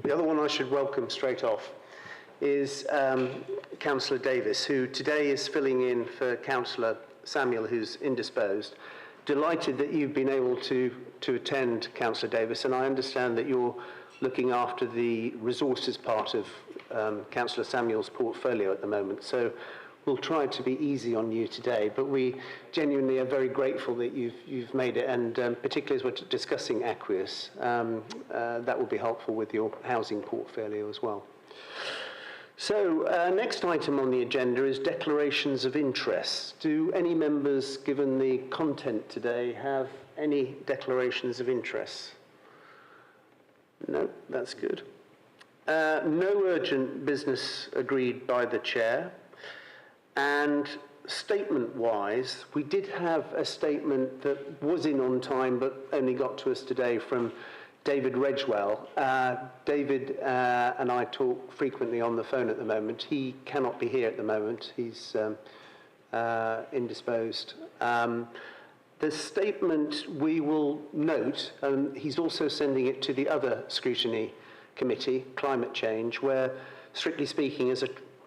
The other one I should welcome straight off is Councillor Davis, who today is filling in for Councillor Samuel, who's indisposed. Delighted that you've been able to attend, Councillor Davis, and I understand that you're looking after the resources part of Councillor Samuel's portfolio at the moment. So we'll try to be easy on you today, but we genuinely are very grateful that you've made it, and particularly as we're discussing Aqueous, that will be helpful with your housing portfolio as well. So, next item on the agenda is declarations of interest. Do any members, given the content today, have any declarations of interest? No, that's good. No urgent business agreed by the chair. And statement-wise, we did have a statement that was in on time but only got to us today from David Redgewell. David and I talk frequently on the phone at the moment. He cannot be here at the moment. He's indisposed. The statement we will note, and he's also sending it to the other scrutiny committee, climate change, where, strictly speaking,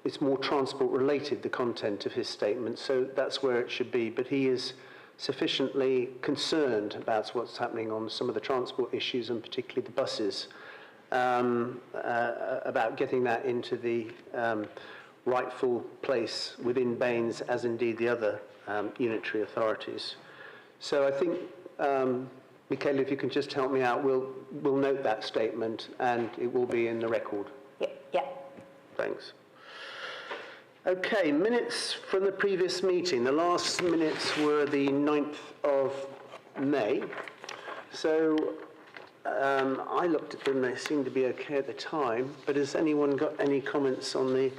it's more transport related, the content of his statement, so that's where it should be. But he is sufficiently concerned about what's happening on some of the transport issues, and particularly the buses, about getting that into the rightful place within Baines, as indeed the other unitary authorities. So I think, Michaela, if you can just help me out, we'll note that statement and it will be in the record. Yeah. Thanks. Okay, minutes from the previous meeting. The last minutes were the 9th of May. So I looked at them, they seemed to be okay at the time, but has anyone got any comments on the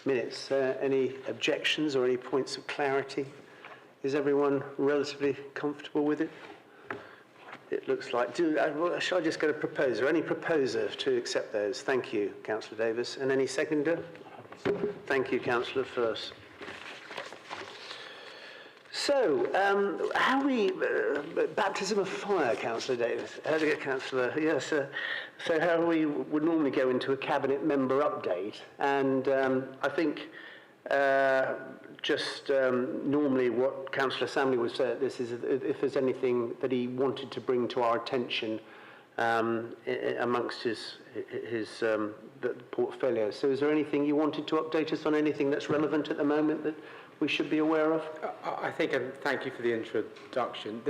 minutes? Any objections or any points of clarity? Is everyone relatively comfortable with it? It looks like. Shall I just get a proposer? Any proposer to accept those? Thank you, Councillor Davis. And any seconder? Thank you, Councillor First. So, how we baptism of fire, Councillor Davis. Councillor, yes. So how we would normally go into a cabinet member update, and I think normally what Councillor Samuel would say at this is if there's anything that he wanted to bring to our attention amongst his the portfolio. So is there anything you wanted to update us on, anything that's relevant at the moment that we should be aware of? I think, and thank you for the introduction.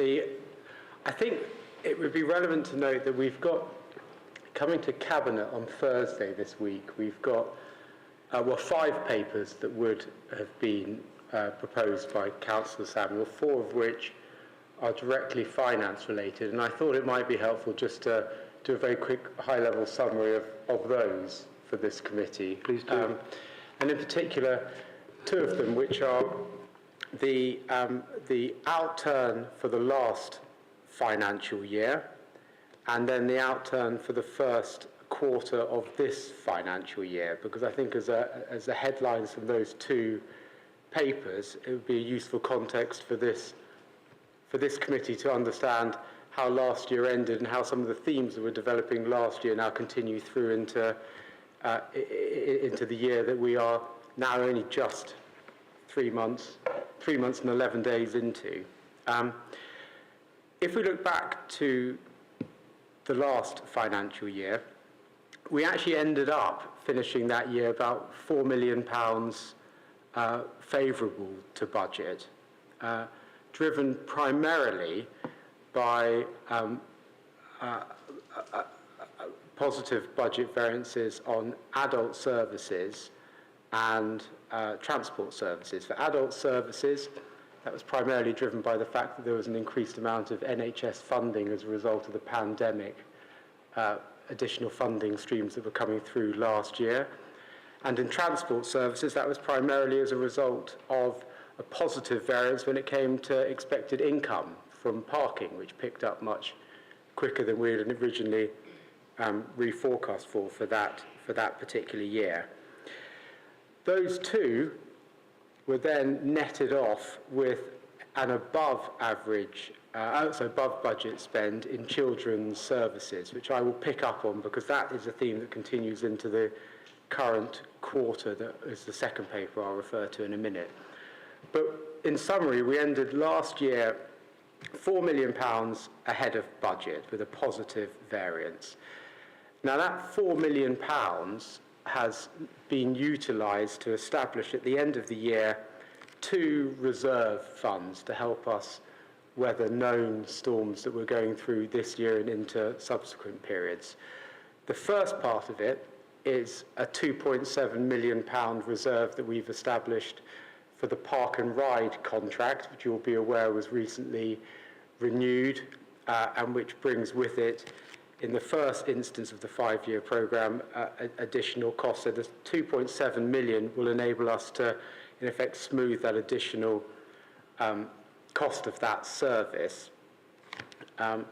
I think it would be relevant to note that we've got, coming to Cabinet on Thursday this week, we've got 5 papers that would have been proposed by Councillor Samuel, 4 of which are directly finance related, and I thought it might be helpful just to do a very quick high-level summary of those for this committee. Please do. And in particular, 2 of them, which are the outturn for the last financial year, and then the outturn for the first quarter of this financial year, because I think as the headlines from those 2 papers, it would be a useful context for this committee to understand how last year ended and how some of the themes that were developing last year now continue through into the year that we are now only just 3 months and 11 days into. If we look back to the last financial year, we actually ended up finishing that year about £4 million favourable to budget, driven primarily by positive budget variances on adult services and transport services. For adult services, that was primarily driven by the fact that there was an increased amount of NHS funding as a result of the pandemic, additional funding streams that were coming through last year. And in transport services, that was primarily as a result of a positive variance when it came to expected income from parking, which picked up much quicker than we had originally reforecast for that particular year. Those 2 were then netted off with and above average, above budget spend in children's services, which I will pick up on because that is a theme that continues into the current quarter. That is the second paper I'll refer to in a minute. But in summary, we ended last year £4 million ahead of budget with a positive variance. Now that £4 million has been utilised to establish at the end of the year 2 reserve funds to help us weather known storms that we're going through this year and into subsequent periods. The first part of it is a £2.7 million reserve that we've established for the Park and Ride contract, which you'll be aware was recently renewed and which brings with it, in the first instance of the 5-year programme, additional costs. So the 2.7 million will enable us to, in effect, smooth that additional cost of that service that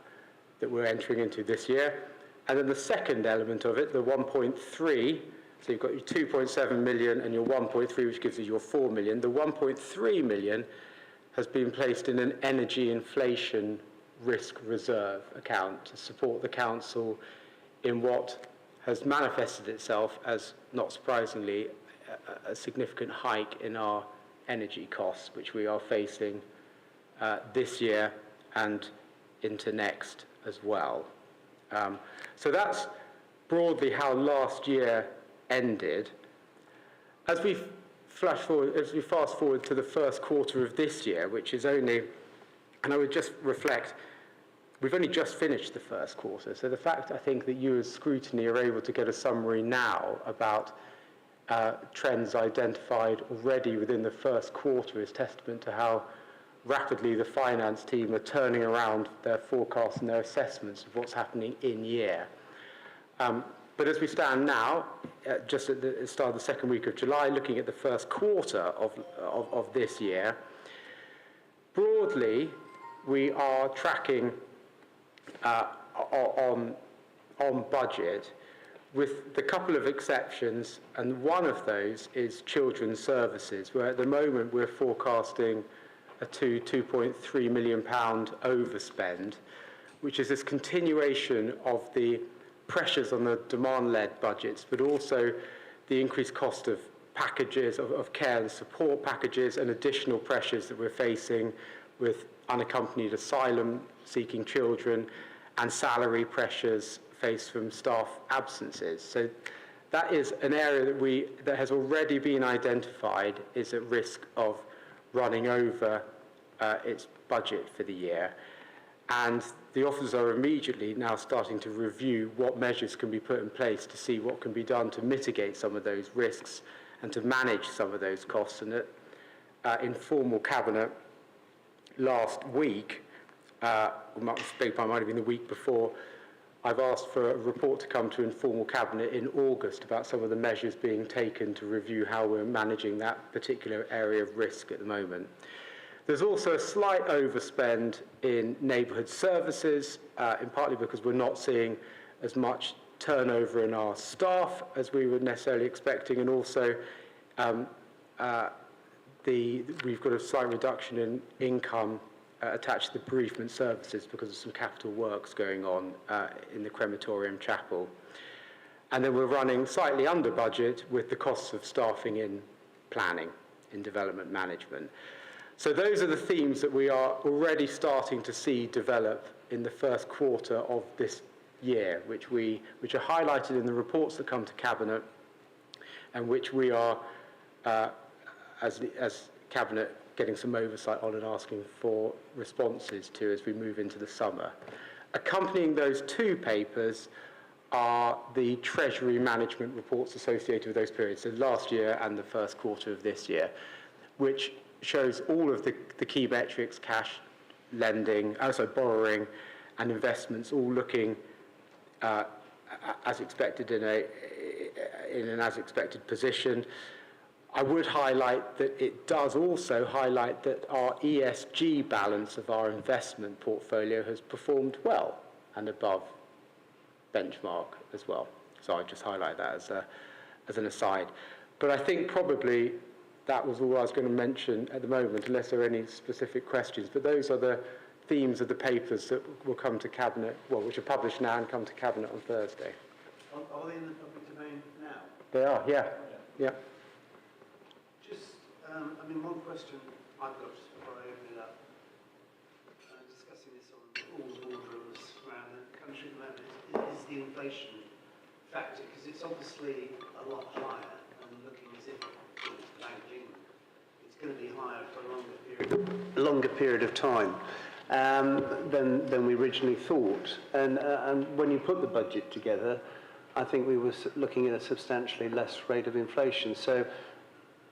we're entering into this year. And then the second element of it, the 1.3, so you've got your 2.7 million and your 1.3, which gives you your 4 million. The 1.3 million has been placed in an energy inflation risk reserve account to support the council in what has manifested itself as, not surprisingly, a significant hike in our energy costs, which we are facing this year and into next as well. So that's broadly how last year ended. As we fast forward to the first quarter of this year, which is only, and I would just reflect, we've only just finished the first quarter, so the fact, I think, that you as Scrutiny are able to get a summary now about trends identified already within the first quarter is testament to how rapidly the finance team are turning around their forecasts and their assessments of what's happening in year. But as we stand now, just at the start of the second week of July, looking at the first quarter of this year, broadly, we are tracking on budget, with the couple of exceptions, and one of those is children's services, where at the moment we're forecasting a £2.3 million overspend, which is this continuation of the pressures on the demand-led budgets, but also the increased cost of packages, of care and support packages, and additional pressures that we're facing with unaccompanied asylum-seeking children and salary pressures faced from staff absences. So that is an area that has already been identified is at risk of running over its budget for the year. And the officers are immediately now starting to review what measures can be put in place to see what can be done to mitigate some of those risks and to manage some of those costs. And at informal cabinet last week, might have been the week before, I've asked for a report to come to informal cabinet in August about some of the measures being taken to review how we're managing that particular area of risk at the moment. There's also a slight overspend in neighbourhood services, in partly because we're not seeing as much turnover in our staff as we were necessarily expecting, and also we've got a slight reduction in income attached to the bereavement services because of some capital works going on in the crematorium chapel. And then we're running slightly under budget with the costs of staffing in planning, in development management. So those are the themes that we are already starting to see develop in the first quarter of this year, which are highlighted in the reports that come to Cabinet, and which we are, as Cabinet, getting some oversight on and asking for responses to as we move into the summer. Accompanying those 2 papers are the Treasury management reports associated with those periods, so last year and the first quarter of this year, which shows all of the key metrics, cash, lending, also borrowing and investments, all looking as expected in an as expected position. I would highlight that it does also highlight that our ESG balance of our investment portfolio has performed well and above benchmark as well. So I'd just highlight that as an aside. But I think probably that was all I was going to mention at the moment, unless there are any specific questions. But those are the themes of the papers that will come to Cabinet, well, which are published now and come to Cabinet on Thursday. Are they in the public domain now? They are, yeah. Yeah. Just, one question I've got just before I open it up, discussing this on all the boardrooms around the country at the moment, is the inflation factor, because it's obviously a lot higher and looking as if it's banking, it's going to be higher for a longer period of time than we originally thought. And when you put the budget together, I think we were looking at a substantially less rate of inflation. So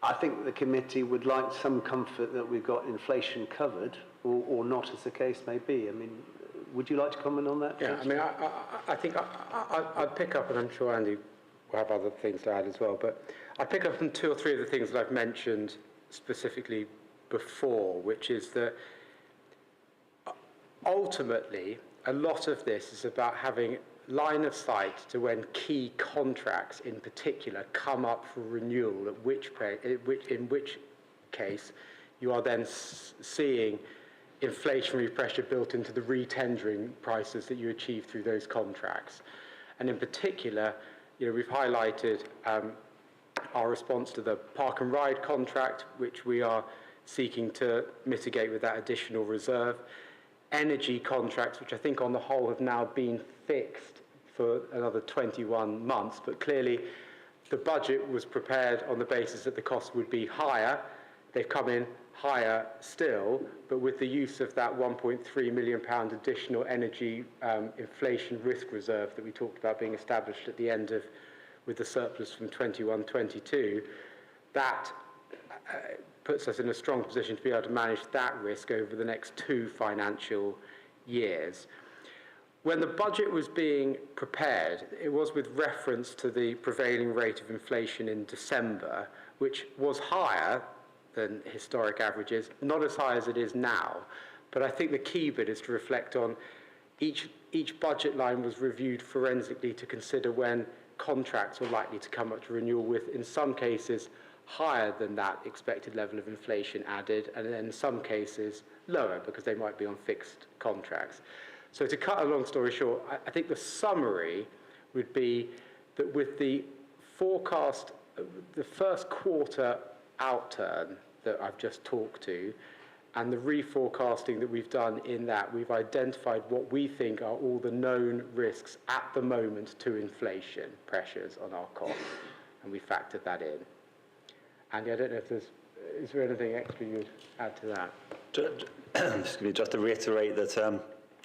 I think the committee would like some comfort that we've got inflation covered, or not, as the case may be. I mean, would you like to comment on that? Yeah, I think I'd pick up, and I'm sure Andy will have other things to add as well, but I'd pick up on 2 or 3 of the things that I've mentioned specifically before, which is that ultimately a lot of this is about having line of sight to when key contracts in particular come up for renewal, in which case you are then seeing inflationary pressure built into the re-tendering prices that you achieve through those contracts. And in particular, we've highlighted our response to the park and ride contract, which we are seeking to mitigate with that additional reserve. Energy contracts, which I think on the whole have now been fixed for another 21 months, but clearly the budget was prepared on the basis that the cost would be higher. They've come in higher still, but with the use of that £1.3 million additional energy inflation risk reserve that we talked about being established at the end of, with the surplus from 21-22, that puts us in a strong position to be able to manage that risk over the next 2 financial years. When the budget was being prepared, it was with reference to the prevailing rate of inflation in December, which was higher than historic averages, not as high as it is now. But I think the key bit is to reflect on each budget line was reviewed forensically to consider when contracts were likely to come up to renewal with, in some cases, higher than that expected level of inflation added, and then in some cases lower because they might be on fixed contracts. So to cut a long story short, I think the summary would be that with the forecast, the first quarter outturn that I've just talked to, and the reforecasting that we've done in that, we've identified what we think are all the known risks at the moment to inflation pressures on our costs, and we factored that in. Andy, I don't know if is there anything extra you'd add to that? Excuse me, just to reiterate that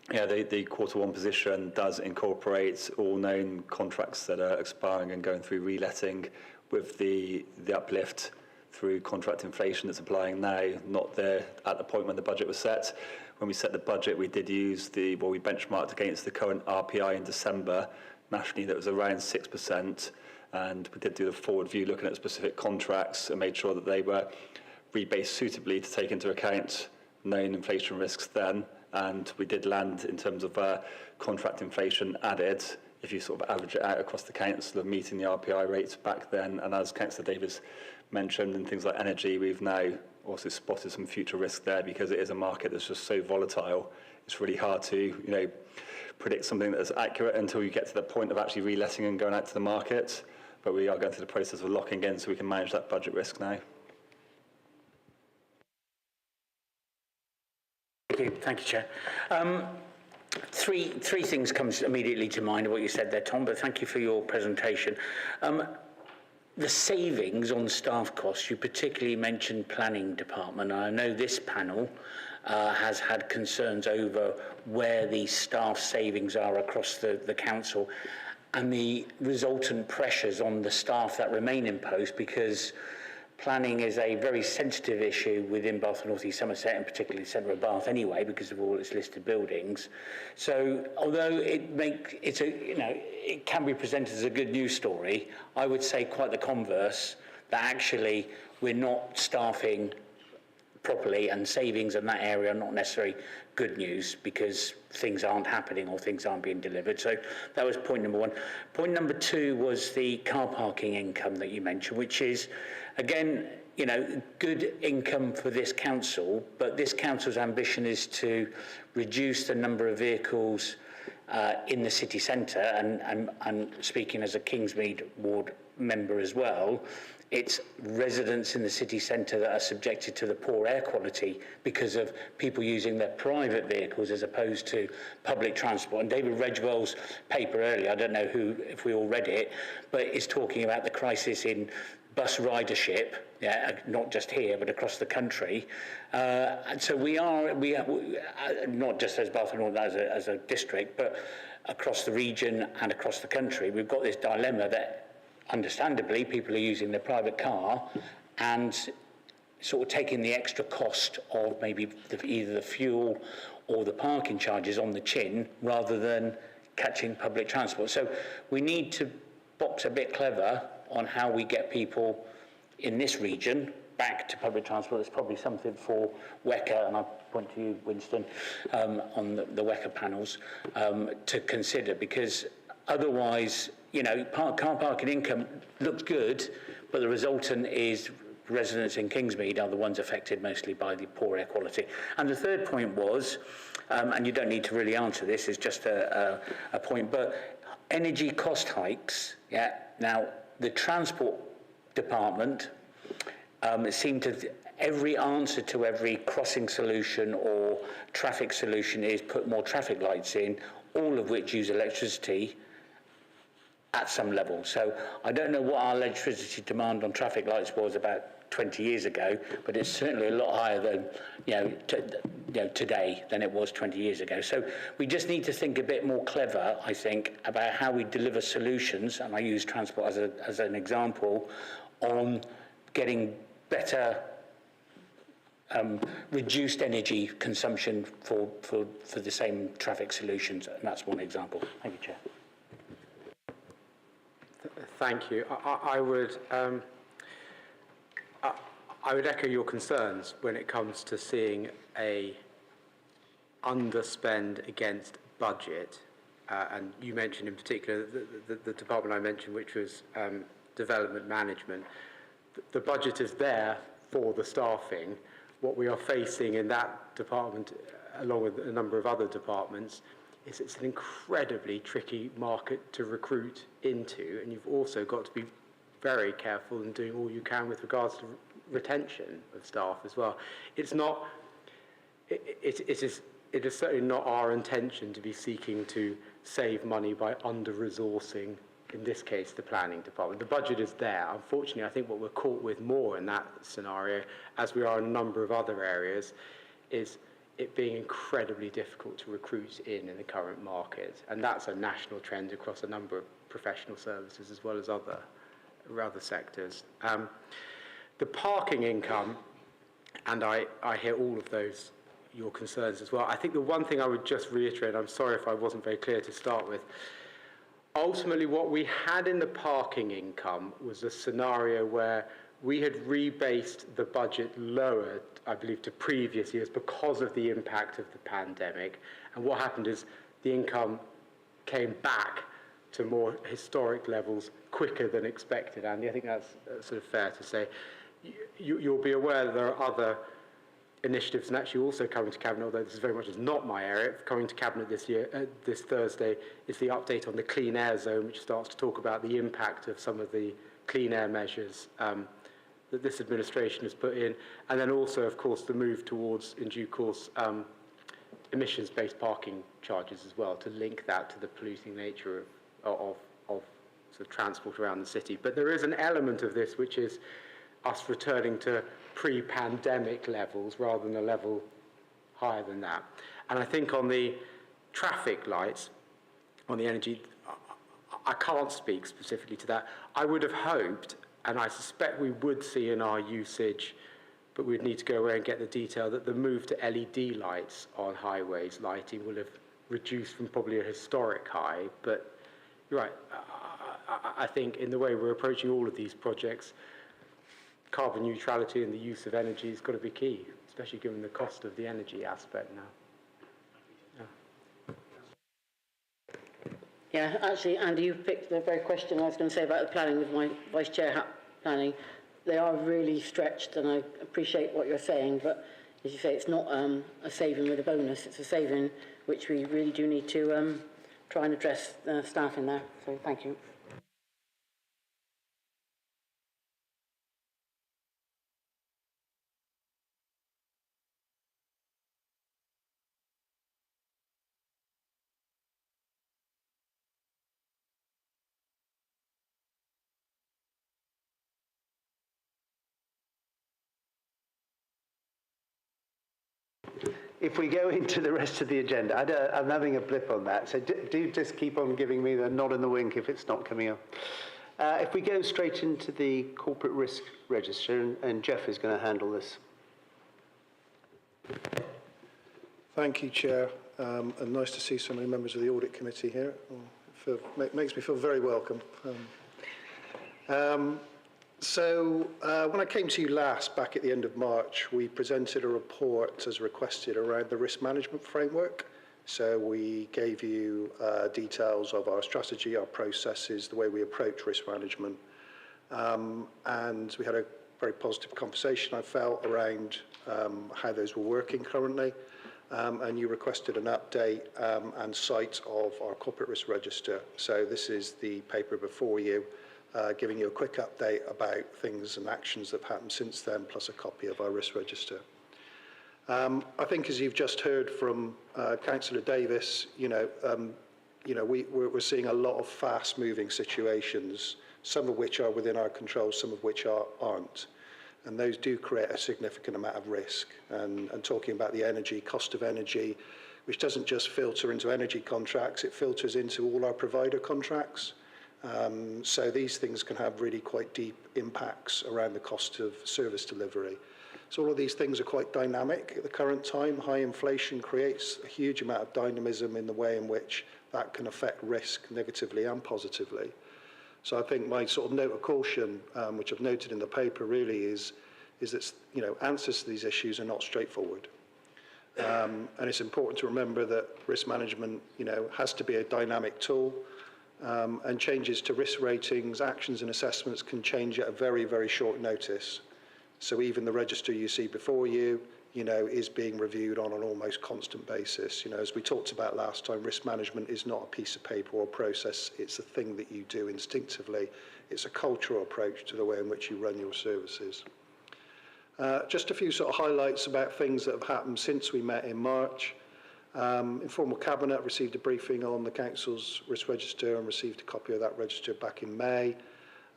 the Q1 position does incorporate all known contracts that are expiring and going through reletting, with the uplift through contract inflation that's applying now, not there at the point when the budget was set. When we set the budget, we did use we benchmarked against the current RPI in December. Nationally, that was around 6%. And we did do the forward view looking at specific contracts and made sure that they were rebased suitably to take into account known inflation risks then. And we did land in terms of contract inflation added, if you sort of average it out across the council, of meeting the RPI rates back then. And as Councillor Davis mentioned, in things like energy, we've now also spotted some future risk there, because it is a market that's just so volatile. It's really hard to, predict something that's accurate until you get to the point of actually reletting and going out to the market. But we are going through the process of locking in so we can manage that budget risk now. Thank you, Chair. Three things come immediately to mind of what you said there, Tom, but thank you for your presentation. The savings on staff costs, you particularly mentioned planning department. I know this panel has had concerns over where the staff savings are across the council, and the resultant pressures on the staff that remain in post, because planning is a very sensitive issue within Bath and North East Somerset, and particularly the centre of Bath anyway, because of all its listed buildings. So although it can be presented as a good news story, I would say quite the converse, that actually we're not staffing properly, and savings in that area are not necessarily good news because things aren't happening or things aren't being delivered. So that was point number one. Point number two was the car parking income that you mentioned, which is, again, you know, good income for this council, but this council's ambition is to reduce the number of vehicles in the city centre, and speaking as a Kingsmead ward member as well, it's residents in the city centre that are subjected to the poor air quality because of people using their private vehicles as opposed to public transport. And David Redgewell's paper earlier, I don't know if we all read it, but is talking about the crisis in bus ridership, not just here but across the country, and so we are not just as Bath and as a district, but across the region and across the country, we've got this dilemma that, understandably, people are using their private car and sort of taking the extra cost of maybe either the fuel or the parking charges on the chin rather than catching public transport. So we need to box a bit clever on how we get people in this region back to public transport. It's probably something for WECA, and I'll point to you, Winston, on the WECA panels, to consider, because otherwise, you know, car parking income looks good, but the resultant is residents in Kingsmead are the ones affected mostly by the poor air quality. And the third point was, and you don't need to really answer this, it's just a point, but energy cost hikes, now the transport department seemed to, every answer to every crossing solution or traffic solution is put more traffic lights in, all of which use electricity at some level. So I don't know what our electricity demand on traffic lights was about 20 years ago, but it's certainly a lot higher than today than it was 20 years ago. So we just need to think a bit more clever, I think, about how we deliver solutions, and I use transport as an example, on getting better reduced energy consumption for the same traffic solutions, and that's one example. Thank you, Chair. Thank you. I would echo your concerns when it comes to seeing a underspend against budget, and you mentioned in particular the department I mentioned, which was development management. The budget is there for the staffing. What we are facing in that department, along with a number of other departments, is it's an incredibly tricky market to recruit into, and you've also got to be very careful in doing all you can with regards to retention of staff as well. It's not, it is certainly not our intention to be seeking to save money by under-resourcing, in this case, the planning department. The budget is there. Unfortunately, I think what we're caught with more in that scenario, as we are in a number of other areas, is it being incredibly difficult to recruit in the current market. And that's a national trend across a number of professional services as well as other sectors. The parking income, and I hear all of those, your concerns as well. I think the one thing I would just reiterate, I'm sorry if I wasn't very clear to start with, ultimately what we had in the parking income was a scenario where we had rebased the budget lower, I believe, to previous years because of the impact of the pandemic. And what happened is the income came back to more historic levels quicker than expected, Andy. I think that's sort of fair to say. You'll be aware that there are other initiatives, and actually also coming to Cabinet, although this is very much not my area, coming to Cabinet this Thursday, is the update on the clean air zone, which starts to talk about the impact of some of the clean air measures that this administration has put in, and then also, of course, the move towards, in due course, emissions-based parking charges as well, to link that to the polluting nature of sort of transport around the city. But there is an element of this which is us returning to pre-pandemic levels rather than a level higher than that. And I think on the traffic lights, on the energy, I can't speak specifically to that. I would have hoped, and I suspect we would see in our usage, but we'd need to go away and get the detail, that the move to LED lights on highways lighting will have reduced from probably a historic high. But you're right, I think in the way we're approaching all of these projects, carbon neutrality and the use of energy has got to be key, especially given the cost of the energy aspect now. Yeah, actually, Andy, you picked the very question I was going to say about the planning with my vice chair hat planning. They are really stretched, and I appreciate what you're saying, but as you say, it's not a saving with a bonus. It's a saving which we really do need to try and address staff in there. So thank you. If we go into the rest of the agenda, I'm having a blip on that, so do just keep on giving me the nod and the wink if it's not coming up. If we go straight into the corporate risk register, and Jeff is going to handle this. Thank you, Chair, and nice to see so many members of the Audit Committee here. Makes me feel very welcome. So when I came to you last, back at the end of March, we presented a report as requested around the risk management framework. So we gave you details of our strategy, our processes, the way we approach risk management. And we had a very positive conversation, I felt, around how those were working currently. And you requested an update and cite of our corporate risk register. So this is the paper before you, giving you a quick update about things and actions that have happened since then, plus a copy of our risk register. I think, as you've just heard from Councillor Davis, we're seeing a lot of fast-moving situations, some of which are within our control, some of which aren't. And those do create a significant amount of risk. And talking about the energy, cost of energy, which doesn't just filter into energy contracts, it filters into all our provider contracts. So these things can have really quite deep impacts around the cost of service delivery. So all of these things are quite dynamic at the current time. High inflation creates a huge amount of dynamism in the way in which that can affect risk negatively and positively. So I think my sort of note of caution, which I've noted in the paper, really is that answers to these issues are not straightforward. And it's important to remember that risk management, has to be a dynamic tool. And changes to risk ratings, actions and assessments can change at a very, very short notice. So even the register you see before you, is being reviewed on an almost constant basis. As we talked about last time, risk management is not a piece of paper or a process. It's a thing that you do instinctively. It's a cultural approach to the way in which you run your services. Just a few sort of highlights about things that have happened since we met in March. Informal Cabinet received a briefing on the Council's risk register and received a copy of that register back in May.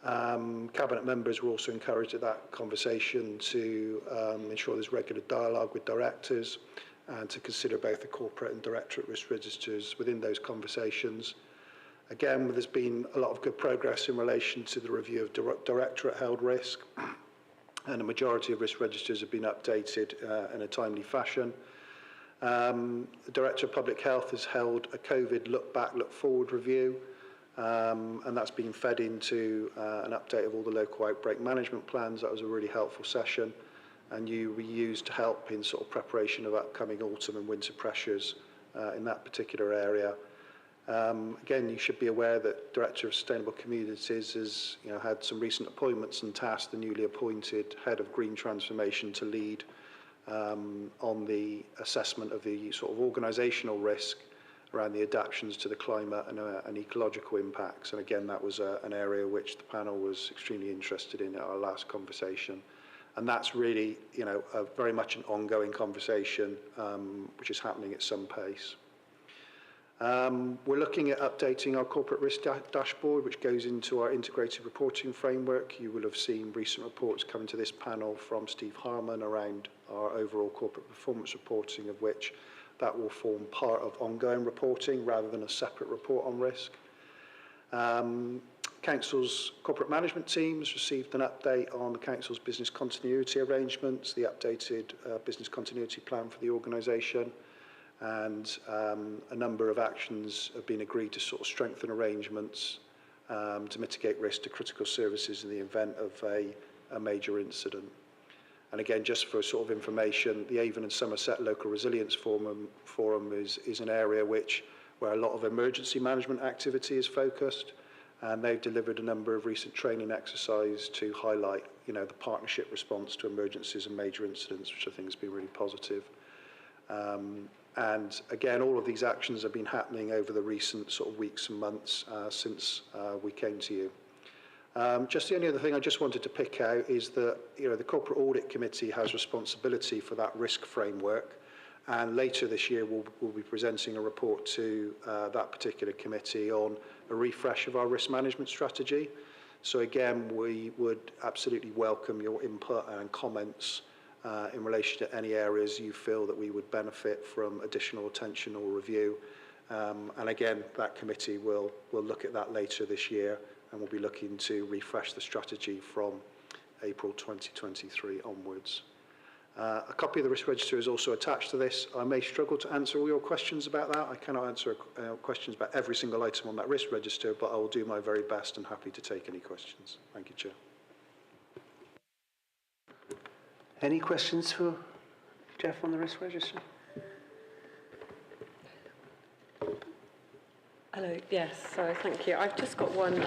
Cabinet members were also encouraged at that conversation to ensure there's regular dialogue with directors and to consider both the corporate and directorate risk registers within those conversations. Again, there's been a lot of good progress in relation to the review of directorate held risk, and a majority of risk registers have been updated in a timely fashion. The Director of Public Health has held a COVID look back, look forward review, and that's been fed into an update of all the local outbreak management plans. That was a really helpful session, and you were used to help in sort of preparation of upcoming autumn and winter pressures in that particular area. Again, you should be aware that Director of Sustainable Communities has had some recent appointments and tasked the newly appointed Head of Green Transformation to lead on the assessment of the sort of organisational risk around the adaptations to the climate and ecological impacts. And again, that was an area which the panel was extremely interested in at our last conversation. And that's really, very much an ongoing conversation, which is happening at some pace. We're looking at updating our corporate risk dashboard, which goes into our integrated reporting framework. You will have seen recent reports coming to this panel from Steve Harman around our overall corporate performance reporting, of which that will form part of ongoing reporting rather than a separate report on risk. Council's corporate management teams received an update on the Council's business continuity arrangements, the updated business continuity plan for the organisation, and a number of actions have been agreed to sort of strengthen arrangements to mitigate risk to critical services in the event of a a major incident. And again, just for sort of information, the Avon and Somerset Local Resilience Forum is an area where a lot of emergency management activity is focused, and they've delivered a number of recent training exercises to highlight, the partnership response to emergencies and major incidents, which I think has been really positive. And again, all of these actions have been happening over the recent sort of weeks and months since we came to you. Just the only other thing I just wanted to pick out is that, the Corporate Audit Committee has responsibility for that risk framework, and later this year we'll be presenting a report to that particular committee on a refresh of our risk management strategy. So again, we would absolutely welcome your input and comments in relation to any areas you feel that we would benefit from additional attention or review. And again, that committee will look at that later this year, and we'll be looking to refresh the strategy from April 2023 onwards. A copy of the risk register is also attached to this. I may struggle to answer all your questions about that. I cannot answer questions about every single item on that risk register, but I will do my very best and happy to take any questions. Thank you, Chair. Any questions for Jeff on the risk register? Hello, yes, so thank you. I've just got one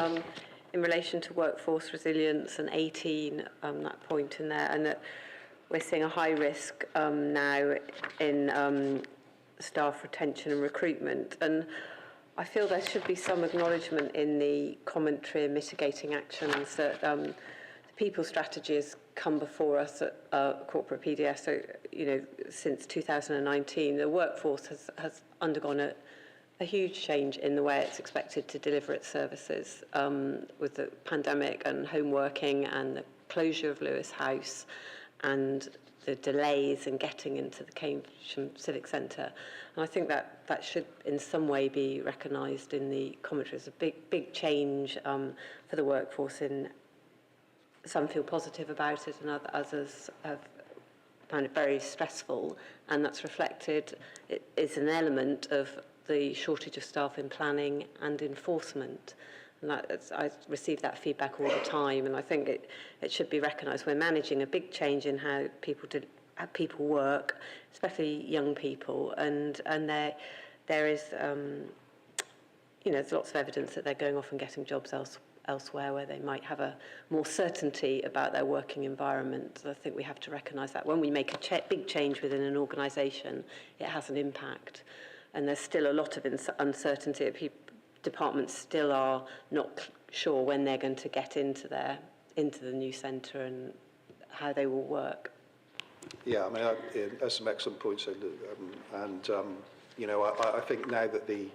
in relation to workforce resilience and 18, that point in there, and that we're seeing a high risk now in staff retention and recruitment. And I feel there should be some acknowledgement in the commentary and mitigating actions that the people strategy has come before us at corporate PDS. So, since 2019, the workforce has undergone a huge change in the way it's expected to deliver its services with the pandemic and home working and the closure of Lewis House and the delays in getting into the Cambridge Civic Centre. And I think that should in some way be recognised in the commentary as a big change for the workforce. Some feel positive about it and others have found it very stressful, and that's reflected. It is an element of the shortage of staff in planning and enforcement. And I receive that feedback all the time, and I think it should be recognised. We're managing a big change in how people work, especially young people, and there is there's lots of evidence that they're going off and getting jobs elsewhere where they might have a more certainty about their working environment. So I think we have to recognise that when we make a big change within an organisation, it has an impact, and there's still a lot of uncertainty. Departments still are not sure when they're going to get into the new centre and how they will work. Yeah, I mean, there's some excellent points, I think now that the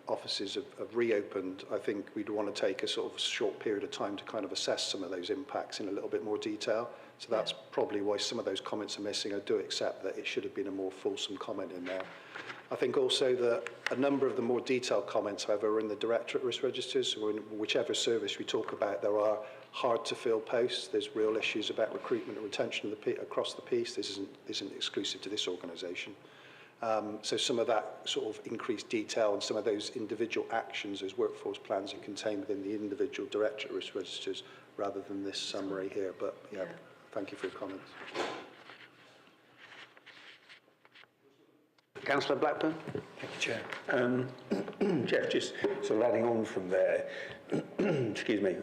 offices have reopened, I think we'd want to take a sort of short period of time to kind of assess some of those impacts in a little bit more detail. So that's probably why some of those comments are missing. I do accept that it should have been a more fulsome comment in there. I think also that a number of the more detailed comments, however, are in the Directorate risk registers. So in whichever service we talk about, there are hard to fill posts. There's real issues about recruitment and retention across the piece. This isn't exclusive to this organisation. So some of that sort of increased detail and some of those individual actions, those workforce plans, are contained within the individual Directorate risk registers rather than this summary here. But yeah. Thank you for your comments. Councillor Blackburn. Thank you, Chair. Jeff, just sort of adding on from there, excuse me,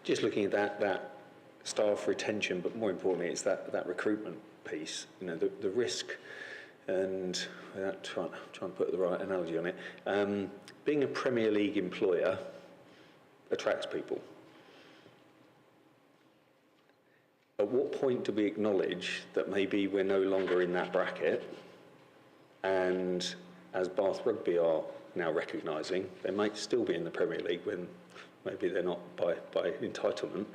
just looking at that staff retention, but more importantly, it's that recruitment piece, the risk, and without trying to put the right analogy on it, being a Premier League employer attracts people. At what point do we acknowledge that maybe we're no longer in that bracket? And as Bath Rugby are now recognising, they might still be in the Premier League when maybe they're not by entitlement,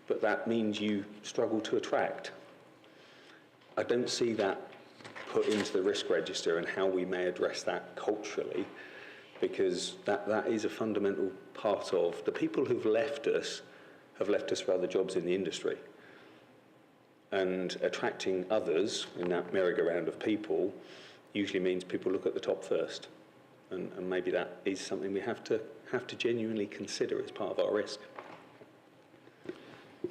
but that means you struggle to attract. I don't see that put into the risk register and how we may address that culturally, because that is a fundamental part of the people who've left us for other jobs in the industry. And attracting others in that merry-go-round of people usually means people look at the top first, and maybe that is something we have to genuinely consider as part of our risk.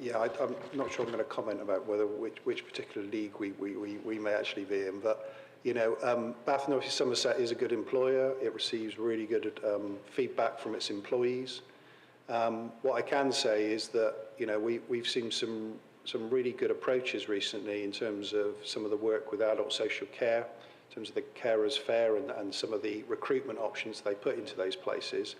Yeah, I'm not sure I'm going to comment about which particular league we may actually be in, but you know, Bath North East Somerset is a good employer. It receives really good feedback from its employees. What I can say is that you know we've seen some really good approaches recently in terms of some of the work with adult social care, in terms of the carers fair and some of the recruitment options they put into those places.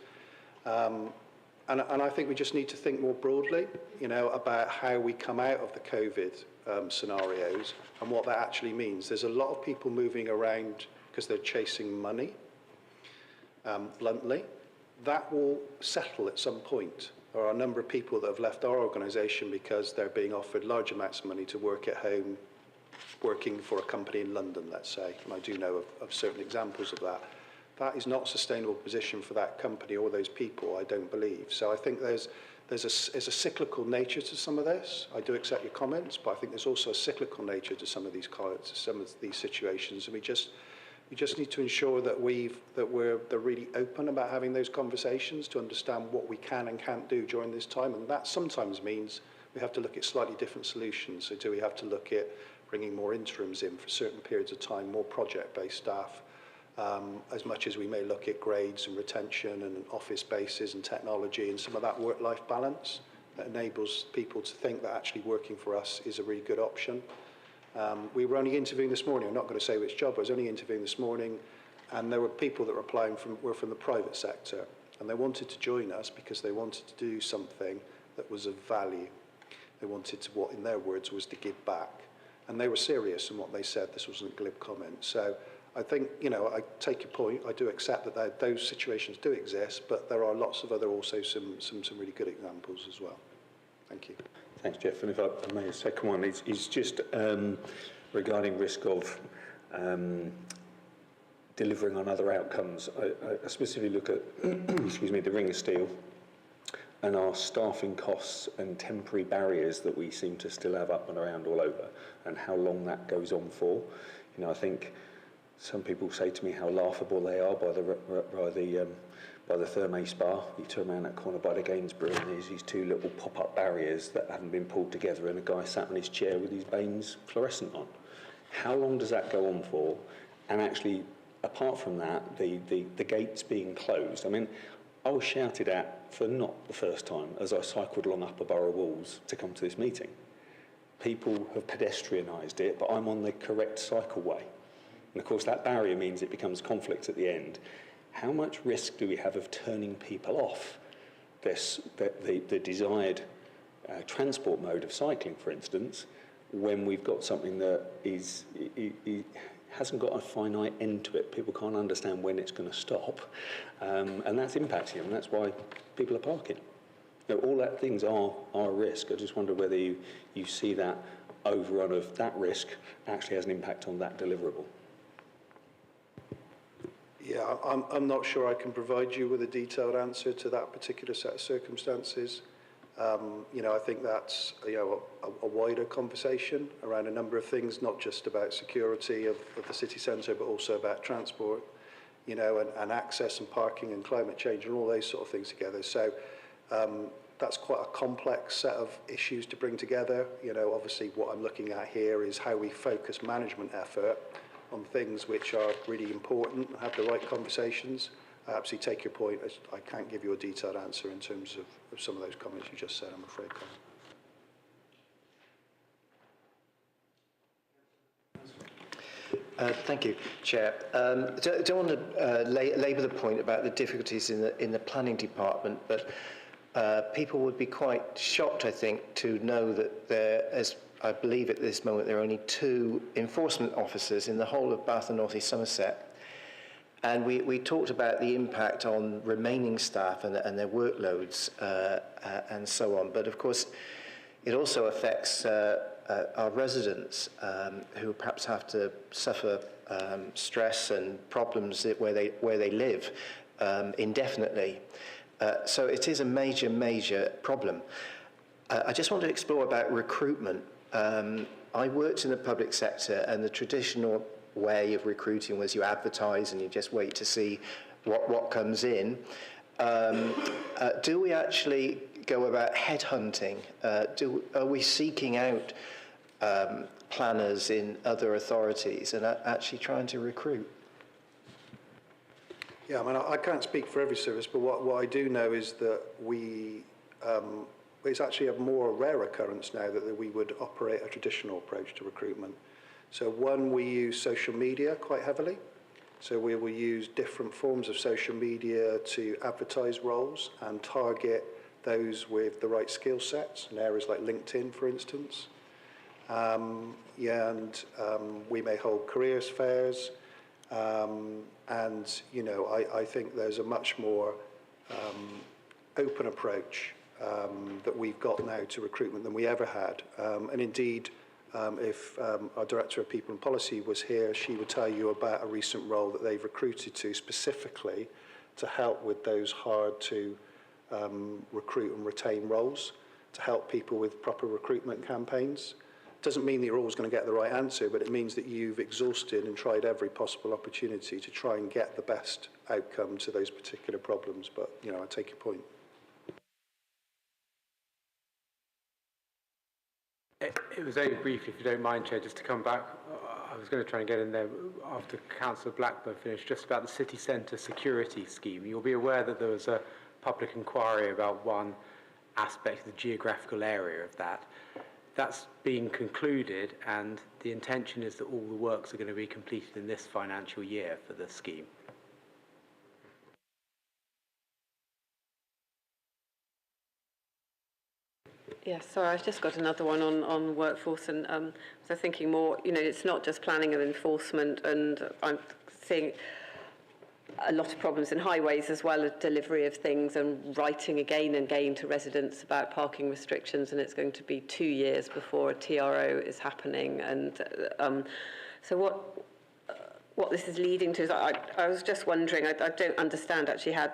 And I think we just need to think more broadly, you know, about how we come out of the COVID scenarios and what that actually means. There's a lot of people moving around because they're chasing money, bluntly. That will settle at some point. There are a number of people that have left our organisation because they're being offered large amounts of money to work at home, working for a company in London, let's say. And I do know of certain examples of that. That is not a sustainable position for that company or those people, I don't believe. So I think there's a cyclical nature to some of this. I do accept your comments, but I think there's also a cyclical nature to some of these situations, and we just need to ensure that they're really open about having those conversations to understand what we can and can't do during this time, and that sometimes means we have to look at slightly different solutions. So do we have to look at bringing more interims in for certain periods of time, more project-based staff? As much as we may look at grades and retention and office spaces and technology and some of that work-life balance that enables people to think that actually working for us is a really good option. We were only interviewing this morning, I'm not going to say which job, I was only interviewing this morning, and there were people that were applying were from the private sector, and they wanted to join us because they wanted to do something that was of value. They wanted to, what in their words was to give back, and they were serious in what they said. This wasn't a glib comment. So I think, you know, I take your point. I do accept that those situations do exist, but there are lots of other also some really good examples as well. Thank you. Thanks, Jeff. And if I may, a second one is just regarding risk of delivering on other outcomes. I specifically look at, excuse me, the ring of steel and our staffing costs and temporary barriers that we seem to still have up and around all over, and how long that goes on for. You know, I think some people say to me how laughable they are by the Therme Spa. You turn around that corner by the Gainsborough and there's these two little pop-up barriers that haven't been pulled together, and a guy sat in his chair with his Baines fluorescent on. How long does that go on for? And actually, apart from that, the gates being closed. I mean, I was shouted at for not the first time as I cycled along Upper Borough walls to come to this meeting. People have pedestrianised it, but I'm on the correct cycleway. And of course, that barrier means it becomes conflict at the end. How much risk do we have of turning people off the desired transport mode of cycling, for instance, when we've got something that hasn't got a finite end to it? People can't understand when it's going to stop, and that's impacting them. That's why people are parking. You know, all that things are a risk. I just wonder whether you see that overrun of that risk actually has an impact on that deliverable. Yeah, I'm not sure I can provide you with a detailed answer to that particular set of circumstances. You know, I think that's, you know, a wider conversation around a number of things, not just about security of the city centre, but also about transport, you know, and access and parking and climate change and all those sort of things together. So that's quite a complex set of issues to bring together. You know, obviously what I'm looking at here is how we focus management effort on things which are really important and have the right conversations. I absolutely take your point. I can't give you a detailed answer in terms of some of those comments you just said, I'm afraid, Colin. Thank you, Chair. Don't want to labour the point about the difficulties in the planning department, but people would be quite shocked, I think, to know that there, as I believe at this moment, there are only 2 enforcement officers in the whole of Bath and North East Somerset. And we talked about the impact on remaining staff and their workloads and so on. But of course, it also affects our residents who perhaps have to suffer stress and problems where they live indefinitely. So it is a major problem. I just want to explore about recruitment. I worked in the public sector, and the traditional way of recruiting was you advertise and you just wait to see what comes in. Do we actually go about headhunting? Are we seeking out planners in other authorities and actually trying to recruit? Yeah, I mean, I can't speak for every service, but what I do know is that it's actually a more rare occurrence now that we would operate a traditional approach to recruitment. So one, we use social media quite heavily. So we will use different forms of social media to advertise roles and target those with the right skill sets in areas like LinkedIn, for instance. We may hold careers fairs. I think there's a much more open approach that we've got now to recruitment than we ever had. And indeed, if our Director of People and Policy was here, she would tell you about a recent role that they've recruited to specifically to help with those hard to recruit and retain roles, to help people with proper recruitment campaigns. Doesn't mean that you're always going to get the right answer, but it means that you've exhausted and tried every possible opportunity to try and get the best outcome to those particular problems. But, I take your point. It was very briefly, if you don't mind, Chair, just to come back. I was going to try and get in there after Councillor Blackburn finished, just about the city centre security scheme. You'll be aware that there was a public inquiry about one aspect of the geographical area of that. That's being concluded, and the intention is that all the works are going to be completed in this financial year for the scheme. Yes, sorry, I've just got another one on workforce, and so thinking more, it's not just planning and enforcement, and I'm seeing a lot of problems in highways as well as delivery of things and writing again and again to residents about parking restrictions, and it's going to be 2 years before a TRO is happening. And so what this is leading to is I was just wondering, I don't understand actually how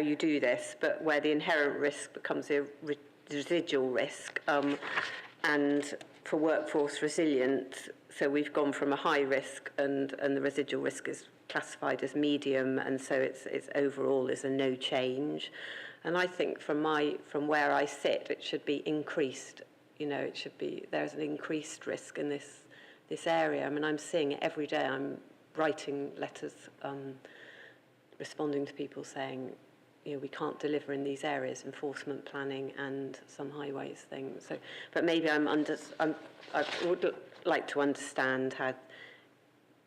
you do this, but where the inherent risk becomes a residual risk, and for workforce resilience, so we've gone from a high risk and the residual risk is classified as medium, and so it's overall is a no change. And I think from where I sit, it should be increased. It should be, there's an increased risk in this area. I mean, I'm seeing it every day. I'm writing letters, responding to people saying, we can't deliver in these areas, enforcement, planning, and some highways things. So, but maybe I would like to understand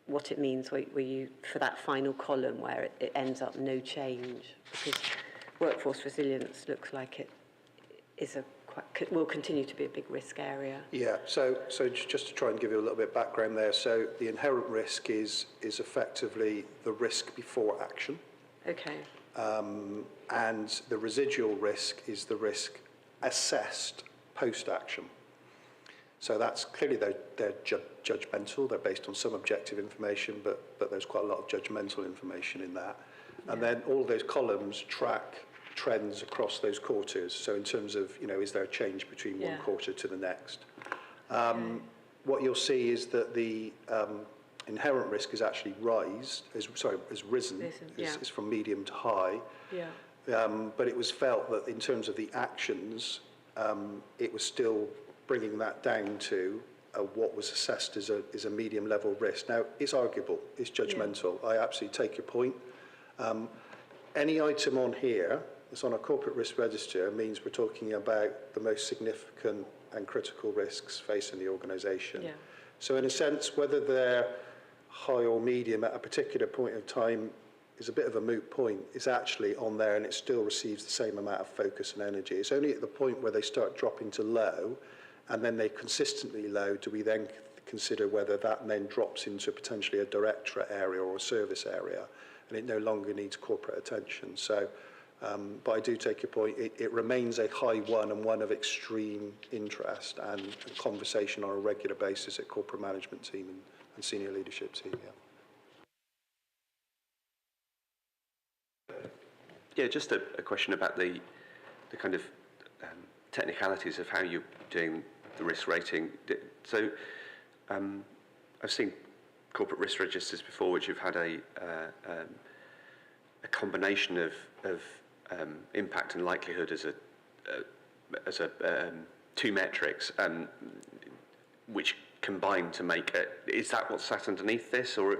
what it means for that final column where it ends up no change, because workforce resilience looks like it is will continue to be a big risk area. Yeah, so just to try and give you a little bit of background there, so the inherent risk is effectively the risk before action. Okay. And the residual risk is the risk assessed post-action. So that's clearly they're judgmental. They're based on some objective information, but there's quite a lot of judgmental information in that. And then all of those columns track trends across those quarters. So in terms of, is there a change between one quarter to the next? What you'll see is that the inherent risk has actually has risen. Is from medium to high. Yeah. But it was felt that in terms of the actions, it was still bringing that down to what was assessed as a medium level risk. Now, it's arguable, it's judgmental. Yeah. I absolutely take your point. Any item on here that's on a corporate risk register means we're talking about the most significant and critical risks facing the organisation. Yeah. So in a sense, whether they're high or medium at a particular point of time is a bit of a moot point. It's actually on there and it still receives the same amount of focus and energy. It's only at the point where they start dropping to low and then they consistently low do we then consider whether that then drops into potentially a directorate area or a service area and it no longer needs corporate attention. So, but I do take your point. It remains a high one and one of extreme interest and conversation on a regular basis at corporate management team and senior leadership team. Yeah, just a question about the kind of technicalities of how you're doing the risk rating. So I've seen corporate risk registers before which have had a combination of impact and likelihood as as two metrics, which combine to make it. Is that what's sat underneath this, or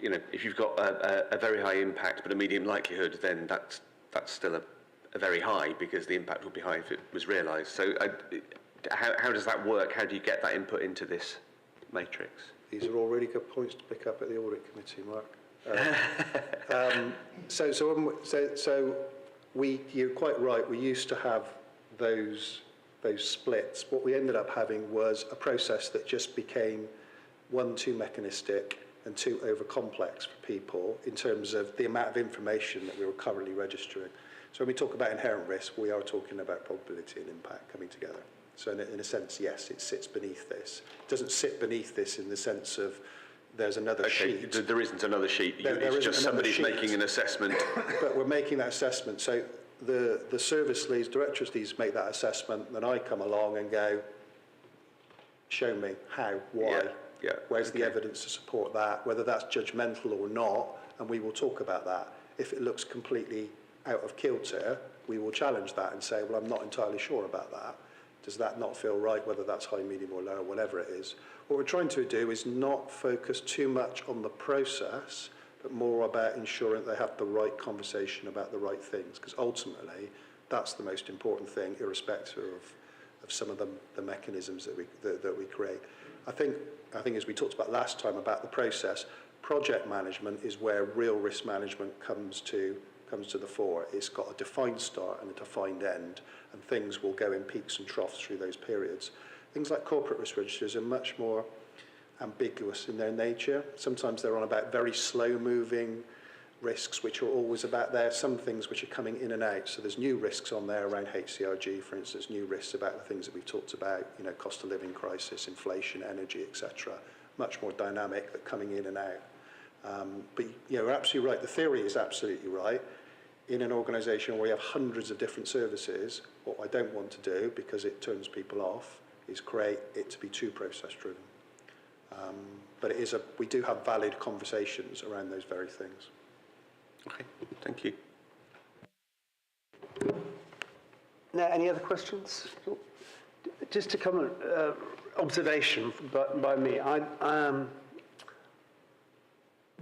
if you've got a very high impact but a medium likelihood, then that's still a very high, because the impact would be high if it was realised. So how does that work? How do you get that input into this matrix? These are all really good points to pick up at the audit committee, Mark. You're quite right. We used to have those splits. What we ended up having was a process that just became one, too mechanistic and too over complex for people in terms of the amount of information that we were currently registering. So when we talk about inherent risk, we are talking about probability and impact coming together. So in a sense, yes, it sits beneath this. It doesn't sit beneath this in the sense of there's another sheet. There isn't another sheet. It's just somebody's making an assessment. But we're making that assessment. So the service leads, directors leads make that assessment, then I come along and go, show me how, why, where's the evidence to support that, whether that's judgmental or not, and we will talk about that. If it looks completely out of kilter, we will challenge that and say, well, I'm not entirely sure about that. Does that not feel right, whether that's high, medium or low, whatever it is? What we're trying to do is not focus too much on the process, but more about ensuring they have the right conversation about the right things, because ultimately that's the most important thing, irrespective of some of the mechanisms that we create. I think as we talked about last time about the process, project management is where real risk management comes to the fore. It's got a defined start and a defined end, and things will go in peaks and troughs through those periods. Things like corporate risk registers are much more ambiguous in their nature. Sometimes they're on about very slow-moving risks, which are always about there. Some things which are coming in and out. So there's new risks on there around HCRG, for instance, new risks about the things that we've talked about, cost of living crisis, inflation, energy, etc. Much more dynamic, but coming in and out. But you're absolutely right. The theory is absolutely right. In an organisation where we have hundreds of different services, what I don't want to do, because it turns people off, is create it to be too process-driven. But we do have valid conversations around those very things. Okay, thank you. Now, any other questions? Just to comment, observation by me.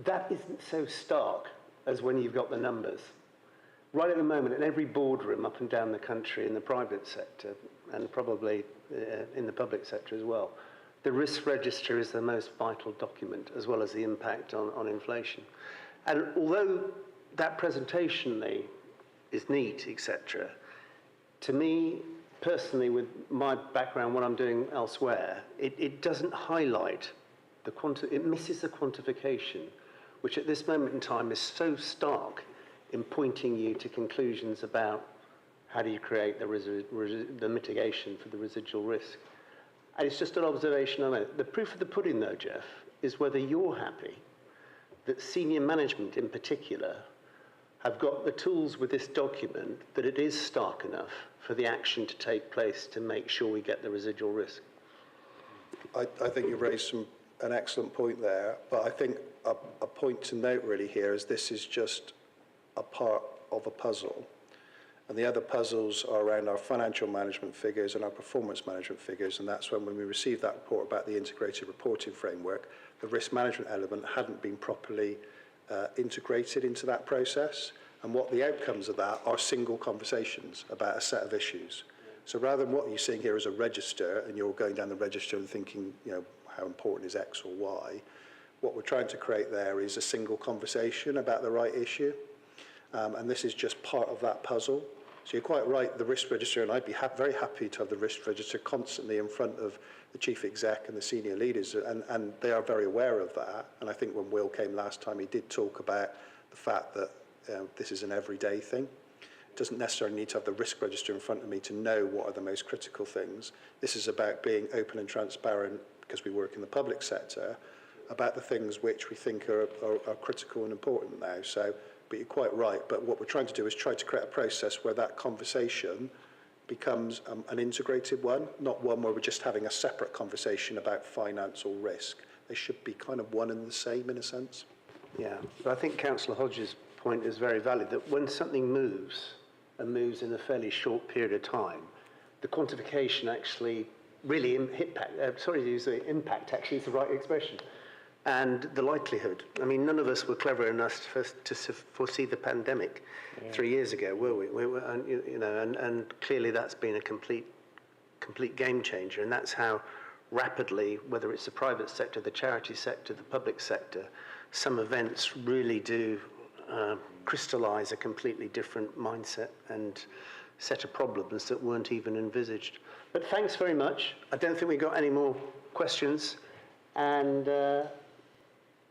That isn't so stark as when you've got the numbers. Right at the moment, in every boardroom up and down the country, in the private sector, and probably in the public sector as well, the risk register is the most vital document, as well as the impact on inflation. And although that presentation is neat, etc., to me, personally, with my background, what I'm doing elsewhere, it doesn't highlight it misses the quantification, which at this moment in time is so stark in pointing you to conclusions about how do you create the mitigation for the residual risk. And it's just an observation on it. The proof of the pudding, though, Jeff, is whether you're happy that senior management in particular have got the tools with this document that it is stark enough for the action to take place to make sure we get the residual risk. I think you raised an excellent point there, but I think a point to note really here is this is just a part of a puzzle. And the other puzzles are around our financial management figures and our performance management figures, and that's when we received that report about the integrated reporting framework, the risk management element hadn't been properly integrated into that process, and what the outcomes of that are single conversations about a set of issues. So rather than what you're seeing here as a register, and you're going down the register and thinking, how important is X or Y, what we're trying to create there is a single conversation about the right issue. And this is just part of that puzzle. So you're quite right, the risk register, and I'd be very happy to have the risk register constantly in front of the chief exec and the senior leaders, and they are very aware of that. And I think when Will came last time, he did talk about the fact that this is an everyday thing. It doesn't necessarily need to have the risk register in front of me to know what are the most critical things. This is about being open and transparent, because we work in the public sector, about the things which we think are critical and important now. But you're quite right, but what we're trying to do is try to create a process where that conversation becomes an integrated one, not one where we're just having a separate conversation about finance or risk. They should be kind of one and the same in a sense. Yeah, but I think Councillor Hodges' point is very valid, that when something moves, and moves in a fairly short period of time, the quantification actually really impact actually is the right expression. And the likelihood. I mean, none of us were clever enough to foresee the pandemic 3 years ago, were we? And clearly that's been a complete game changer. And that's how rapidly, whether it's the private sector, the charity sector, the public sector, some events really do crystallize a completely different mindset and set of problems that weren't even envisaged. But thanks very much. I don't think we've got any more questions. And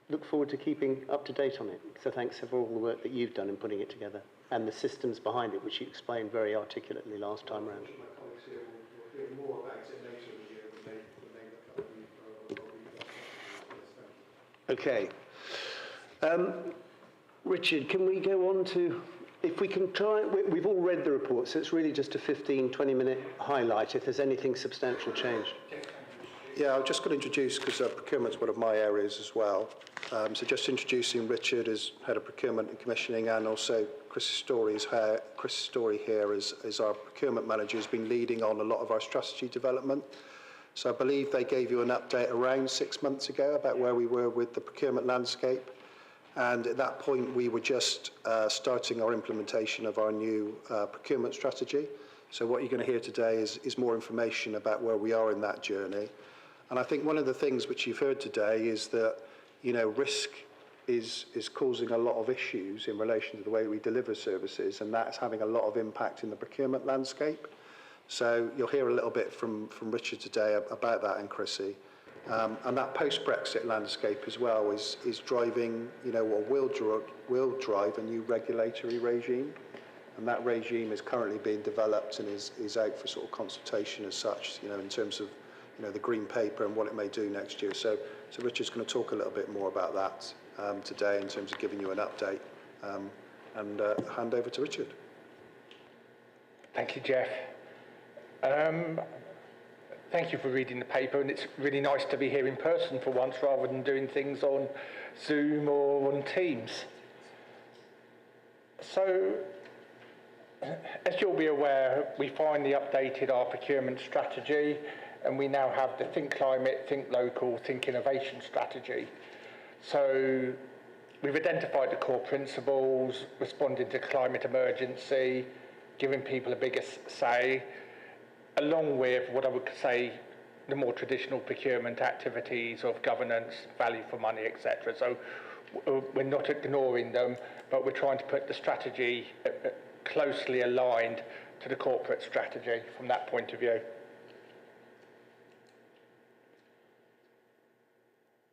look forward to keeping up to date on it. So thanks for all the work that you've done in putting it together and the systems behind it, which you explained very articulately last time round. My colleagues here will hear more about it later in the year when they look at the Okay. Richard, can we go on to, if we can try, we've all read the report, so it's really just a 15, 20-minute highlight if there's anything substantial changed. Yeah, I'm just going to introduce, because procurement's one of my areas as well. So just introducing Richard as Head of Procurement and Commissioning, and also Chris Story here as our Procurement Manager, who's been leading on a lot of our strategy development. So I believe they gave you an update around 6 months ago about where we were with the procurement landscape. And at that point, we were just starting our implementation of our new procurement strategy. So what you're going to hear today is more information about where we are in that journey. And I think one of the things which you've heard today is that, risk is causing a lot of issues in relation to the way we deliver services, and that's having a lot of impact in the procurement landscape. So you'll hear a little bit from Richard today about that and Chrissy. And that post-Brexit landscape as well is driving, or will drive a new regulatory regime. And that regime is currently being developed and is out for sort of consultation as such, in terms of the green paper and what it may do next year. So Richard's going to talk a little bit more about that today in terms of giving you an update. And hand over to Richard. Thank you, Jeff. Thank you for reading the paper, and it's really nice to be here in person for once rather than doing things on Zoom or on Teams. So, as you'll be aware, we finally updated our procurement strategy, and we now have the Think Climate, Think Local, Think Innovation strategy. So we've identified the core principles, responding to climate emergency, giving people a bigger say, along with what I would say the more traditional procurement activities of governance, value for money, etc. So we're not ignoring them, but we're trying to put the strategy closely aligned to the corporate strategy from that point of view.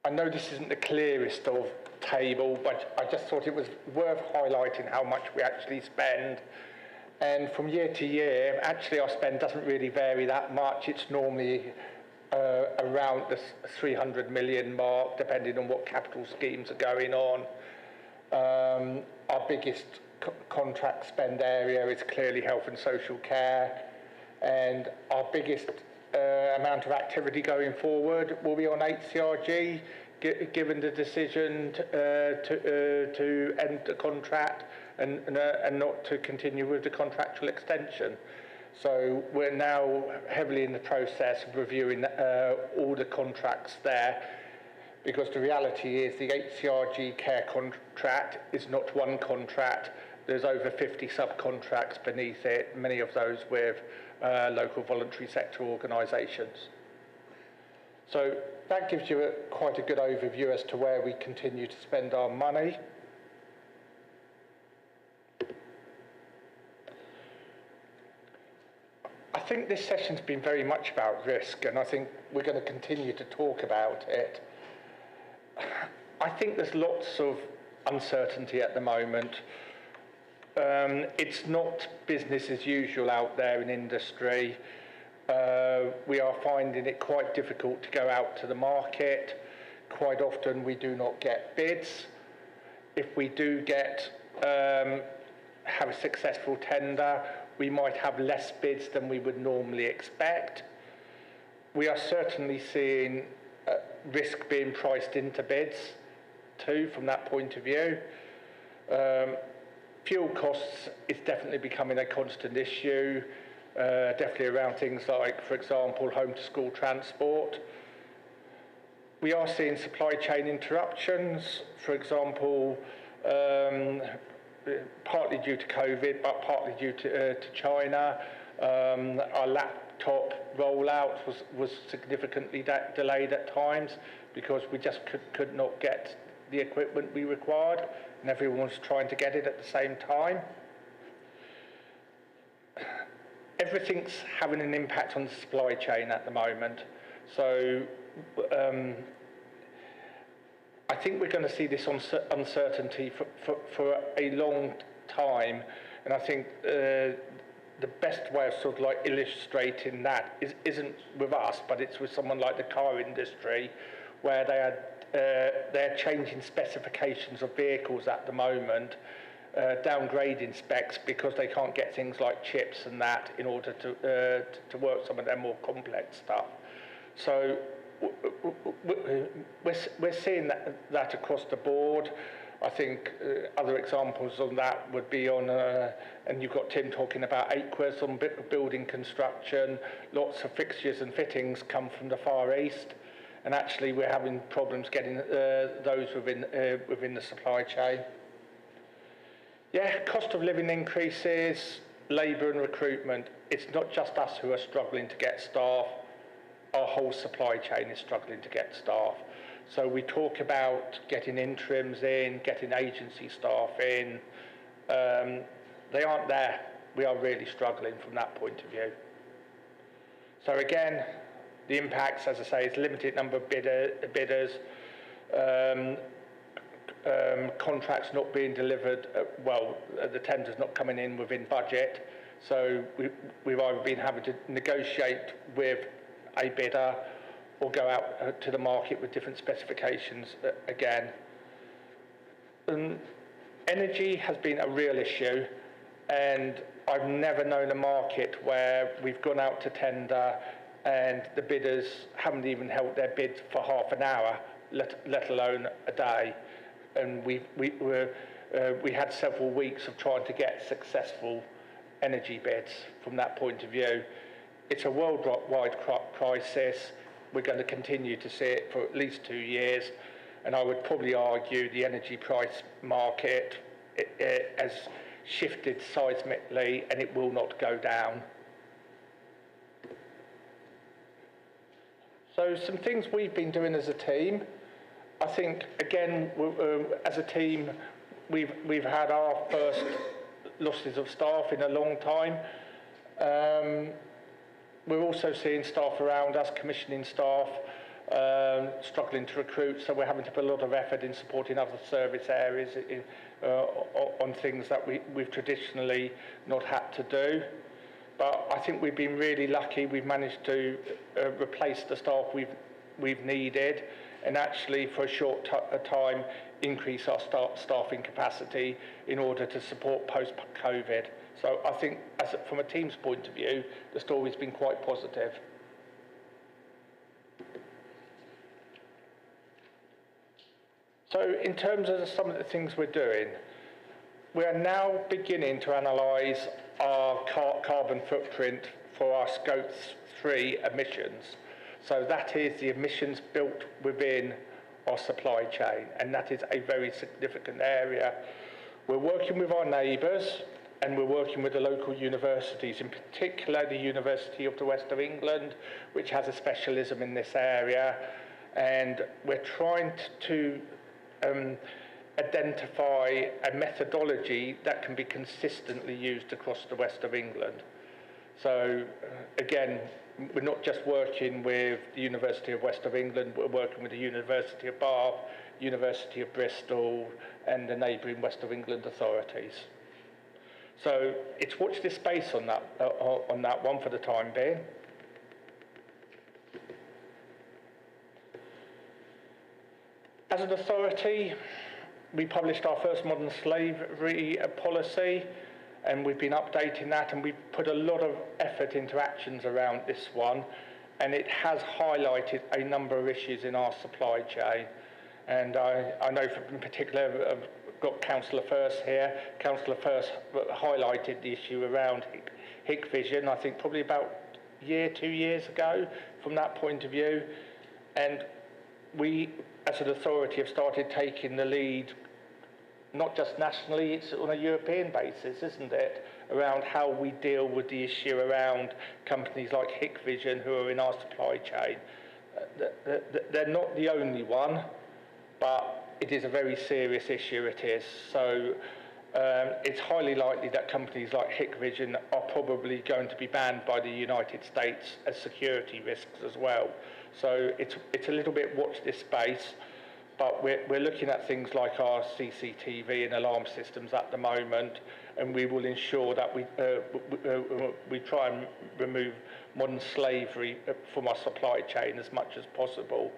I know this isn't the clearest of table, but I just thought it was worth highlighting how much we actually spend. And from year to year, actually our spend doesn't really vary that much. It's normally around the 300 million mark, depending on what capital schemes are going on. Our biggest contract spend area is clearly health and social care. And our biggest amount of activity going forward will be on HCRG, given the decision to end the contract and not to continue with the contractual extension. So we're now heavily in the process of reviewing all the contracts there, because the reality is the HCRG care contract is not one contract. There's over 50 subcontracts beneath it, many of those with local voluntary sector organisations. So that gives you quite a good overview as to where we continue to spend our money. I think this session's been very much about risk, and I think we're going to continue to talk about it. I think there's lots of uncertainty at the moment. It's not business as usual out there in industry. We are finding it quite difficult to go out to the market. Quite often we do not get bids. If we do have a successful tender, we might have less bids than we would normally expect. We are certainly seeing risk being priced into bids too, from that point of view. Fuel costs is definitely becoming a constant issue, definitely around things like, for example, home to school transport. We are seeing supply chain interruptions, for example, partly due to COVID, but partly due to China. Our laptop rollout was significantly delayed at times because we just could not get the equipment we required, and everyone was trying to get it at the same time. Everything's having an impact on the supply chain at the moment. So I think we're going to see this uncertainty for a long time, and I think the best way of sort of like illustrating that isn't with us, but it's with someone like the car industry, where they're changing specifications of vehicles at the moment, downgrading specs because they can't get things like chips and that in order to work some of their more complex stuff. So we're seeing that across the board. I think other examples on that would be on, and you've got Tim talking about aqueous on building construction. Lots of fixtures and fittings come from the Far East, and actually we're having problems getting those within the supply chain. Yeah, cost of living increases, labour and recruitment. It's not just us who are struggling to get staff. Our whole supply chain is struggling to get staff. So we talk about getting interims in, getting agency staff in. They aren't there. We are really struggling from that point of view. So again, the impacts, as I say, is limited number of bidders, contracts not being delivered, the tenders not coming in within budget. So we've either been having to negotiate with a bidder or go out to the market with different specifications again. Energy has been a real issue, and I've never known a market where we've gone out to tender and the bidders haven't even held their bid for half an hour, let alone a day. And we had several weeks of trying to get successful energy bids from that point of view. It's a worldwide crisis. We're going to continue to see it for at least 2 years, and I would probably argue the energy price market has shifted seismically, and it will not go down. So some things we've been doing as a team. I think, again, as a team, we've had our first losses of staff in a long time. We're also seeing staff around us, commissioning staff, struggling to recruit, so we're having to put a lot of effort in supporting other service areas on things that we've traditionally not had to do. But I think we've been really lucky. We've managed to replace the staff we've needed, and actually for a short time increase our staffing capacity in order to support post-COVID. So I think from a team's point of view, the story's been quite positive. So in terms of some of the things we're doing, we are now beginning to analyse our carbon footprint for our Scope 3 emissions. So that is the emissions built within our supply chain, and that is a very significant area. We're working with our neighbours, and we're working with the local universities, in particular the University of the West of England, which has a specialism in this area, and we're trying to identify a methodology that can be consistently used across the West of England. So again, we're not just working with the University of West of England, we're working with the University of Bath, University of Bristol, and the neighbouring West of England authorities. So it's watch this space on that one for the time being. As an authority, we published our first modern slavery policy, and we've been updating that, and we've put a lot of effort into actions around this one, and it has highlighted a number of issues in our supply chain. And I know in particular got Councillor First here. Councillor First highlighted the issue around Hikvision, I think probably about 2 years ago from that point of view. And we, as an authority, have started taking the lead, not just nationally, it's on a European basis, isn't it, around how we deal with the issue around companies like Hikvision who are in our supply chain. They're not the only one, but it is a very serious issue, it is. So it's highly likely that companies like Hikvision are probably going to be banned by the United States as security risks as well. So it's a little bit watch this space, but we're looking at things like our CCTV and alarm systems at the moment, and we will ensure that we try and remove modern slavery from our supply chain as much as possible.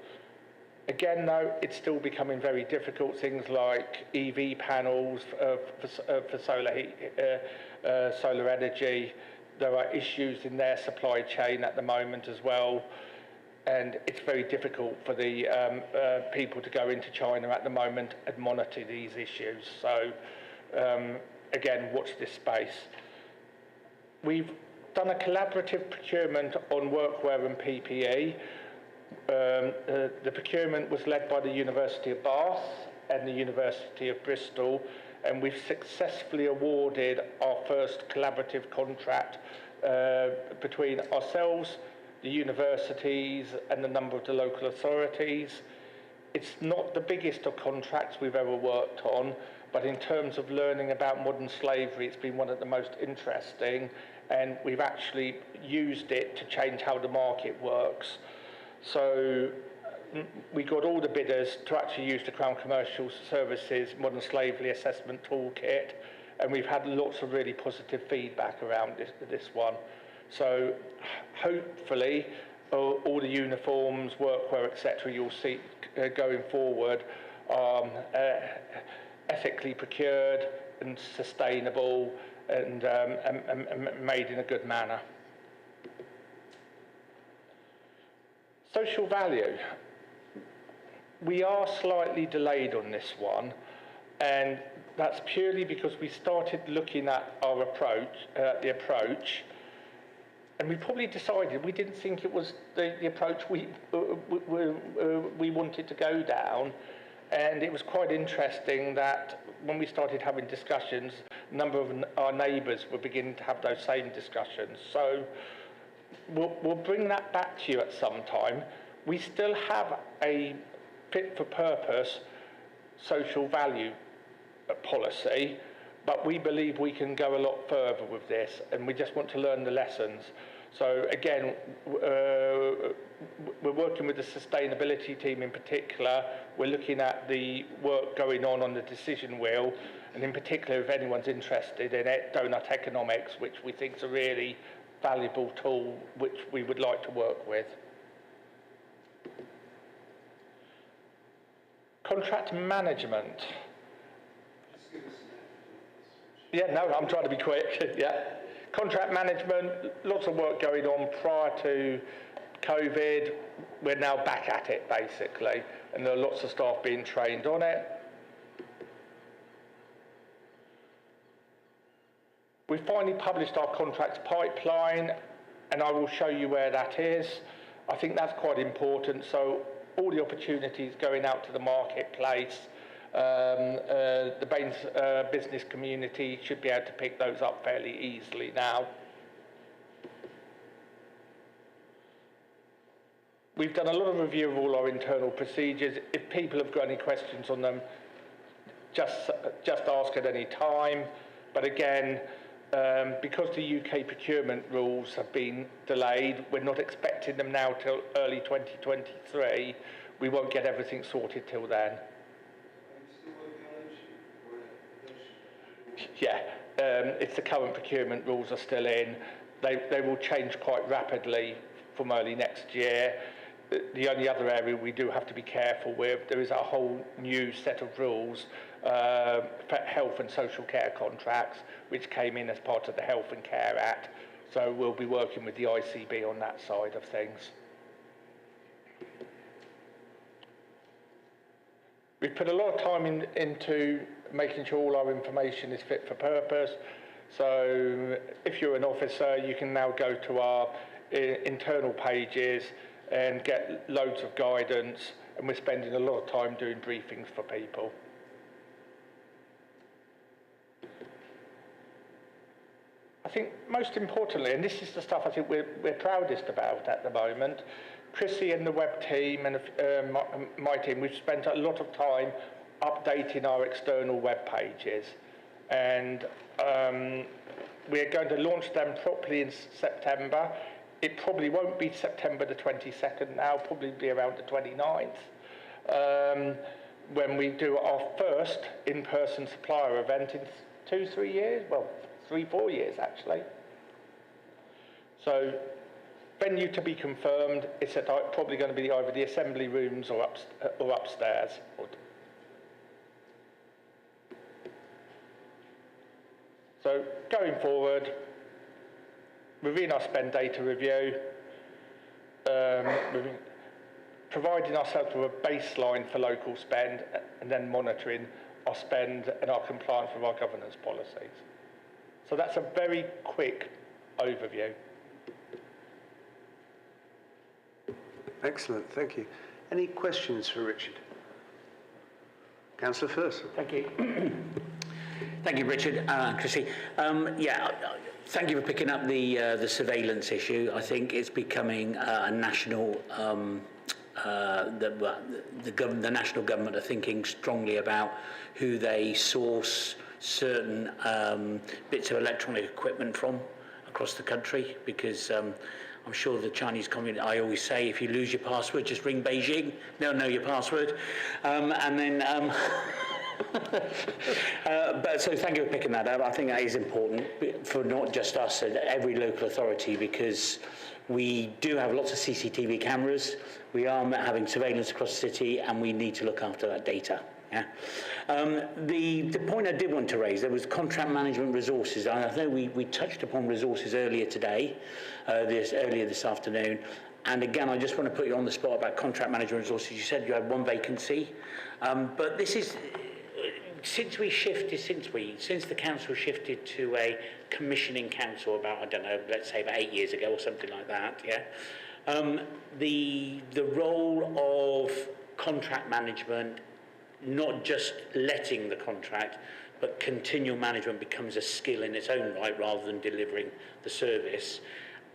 Again, though, it's still becoming very difficult. Things like EV panels for solar energy. There are issues in their supply chain at the moment as well. And it's very difficult for the people to go into China at the moment and monitor these issues. So, again, watch this space. We've done a collaborative procurement on workwear and PPE. The procurement was led by the University of Bath and the University of Bristol, and we've successfully awarded our first collaborative contract between ourselves, the universities and a number of the local authorities. It's not the biggest of contracts we've ever worked on, but in terms of learning about modern slavery, it's been one of the most interesting, and we've actually used it to change how the market works. So we got all the bidders to actually use the Crown Commercial Services Modern Slavery Assessment Toolkit, and we've had lots of really positive feedback around this one. So hopefully all the uniforms, workwear, etc. you'll see going forward are ethically procured and sustainable and made in a good manner. Social value. We are slightly delayed on this one, and that's purely because we started looking at our approach, and we probably decided we didn't think it was the approach we wanted to go down. And it was quite interesting that when we started having discussions, a number of our neighbours were beginning to have those same discussions. So we'll bring that back to you at some time. We still have a fit-for-purpose social value policy, but we believe we can go a lot further with this, and we just want to learn the lessons. So again, we're working with the sustainability team in particular. We're looking at the work going on the decision wheel, and in particular, if anyone's interested in it, donut economics, which we think is a really valuable tool which we would like to work with. Contract management. Yeah, no, I'm trying to be quick. Yeah. Contract management, lots of work going on prior to COVID. We're now back at it, basically, and there are lots of staff being trained on it. We finally published our contracts pipeline, and I will show you where that is. I think that's quite important. So all the opportunities going out to the marketplace, the Baines business community should be able to pick those up fairly easily now. We've done a lot of review of all our internal procedures. If people have got any questions on them, just ask at any time. But again, because the UK procurement rules have been delayed, we're not expecting them now till early 2023. We won't get everything sorted till then. Yeah, it's the current procurement rules are still in. They will change quite rapidly from early next year. The only other area we do have to be careful with, there is a whole new set of rules for health and social care contracts, which came in as part of the Health and Care Act. So we'll be working with the ICB on that side of things. We've put a lot of time into making sure all our information is fit for purpose. So if you're an officer, you can now go to our internal pages and get loads of guidance, and we're spending a lot of time doing briefings for people. I think most importantly, and this is the stuff I think we're proudest about at the moment, Chrissy and the web team and my team, we've spent a lot of time updating our external web pages, and we're going to launch them properly in September. It probably won't be September the 22nd now, probably be around the 29th, when we do our first in-person supplier event in 2-3 years, well, 3-4 years actually. So venue to be confirmed. It's probably going to be either the assembly rooms or upstairs. So going forward, within our spend data review, providing ourselves with a baseline for local spend, and then monitoring our spend and our compliance with our governance policies. So that's a very quick overview. Excellent, thank you. Any questions for Richard? Councillor First. Thank you. Thank you, Richard. Chrissy. Thank you for picking up the surveillance issue. I think it's becoming a national. The national government are thinking strongly about who they source certain bits of electronic equipment from across the country, because I'm sure the Chinese community, I always say, if you lose your password, just ring Beijing, they'll know your password. But so thank you for picking that up. I think that is important for not just us, and every local authority, because we do have lots of CCTV cameras. We are having surveillance across the city, and we need to look after that data. Yeah. The point I did want to raise, there was contract management resources. I know we touched upon resources earlier today, earlier this afternoon. And again, I just want to put you on the spot about contract management resources. You said you had one vacancy, but this is since the council shifted to a commissioning council about, I don't know, let's say about 8 years ago or something like that. Yeah. The role of contract management, not just letting the contract, but continual management becomes a skill in its own right rather than delivering the service.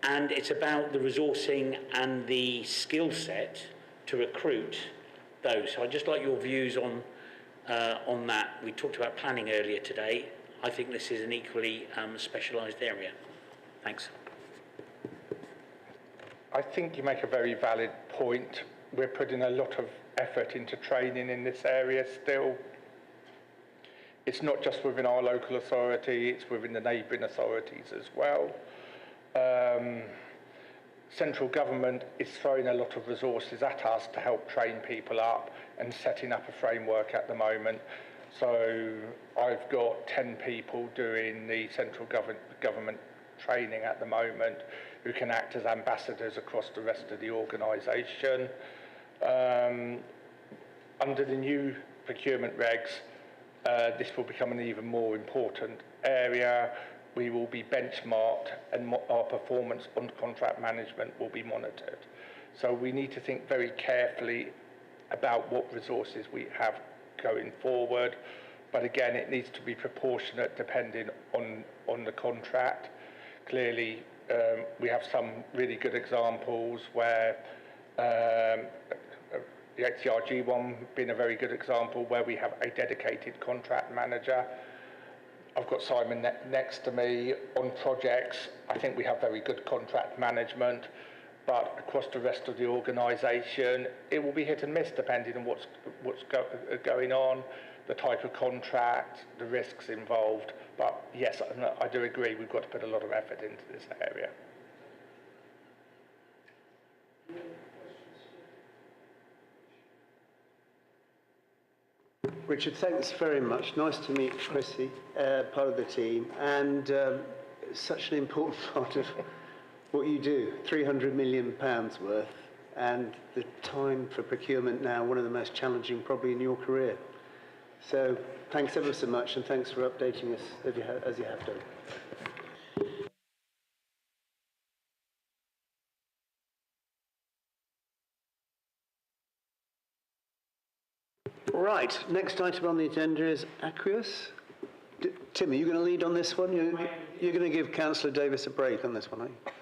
And it's about the resourcing and the skill set to recruit those. So I'd just like your views on that. We talked about planning earlier today. I think this is an equally specialised area. Thanks. I think you make a very valid point. We're putting a lot of effort into training in this area still. It's not just within our local authority, it's within the neighbouring authorities as well. Central government is throwing a lot of resources at us to help train people up and setting up a framework at the moment. So I've got 10 people doing the central government training at the moment who can act as ambassadors across the rest of the organisation. Under the new procurement regs, this will become an even more important area. We will be benchmarked and our performance on contract management will be monitored. So we need to think very carefully about what resources we have going forward. But again, it needs to be proportionate depending on the contract. Clearly, we have some really good examples where the HCRG one being a very good example where we have a dedicated contract manager. I've got Simon next to me on projects. I think we have very good contract management, but across the rest of the organisation, it will be hit and miss depending on what's going on, the type of contract, the risks involved. But yes, I do agree, we've got to put a lot of effort into this area. Richard, thanks very much. Nice to meet Chrissy, part of the team, and such an important part of what you do, £300 million worth, and the time for procurement now, one of the most challenging probably in your career. So thanks ever so much, and thanks for updating us as you have done. Right, next item on the agenda is Aqueous. Tim, are you going to lead on this one? You're going to give Councillor Davis a break on this one, aren't you?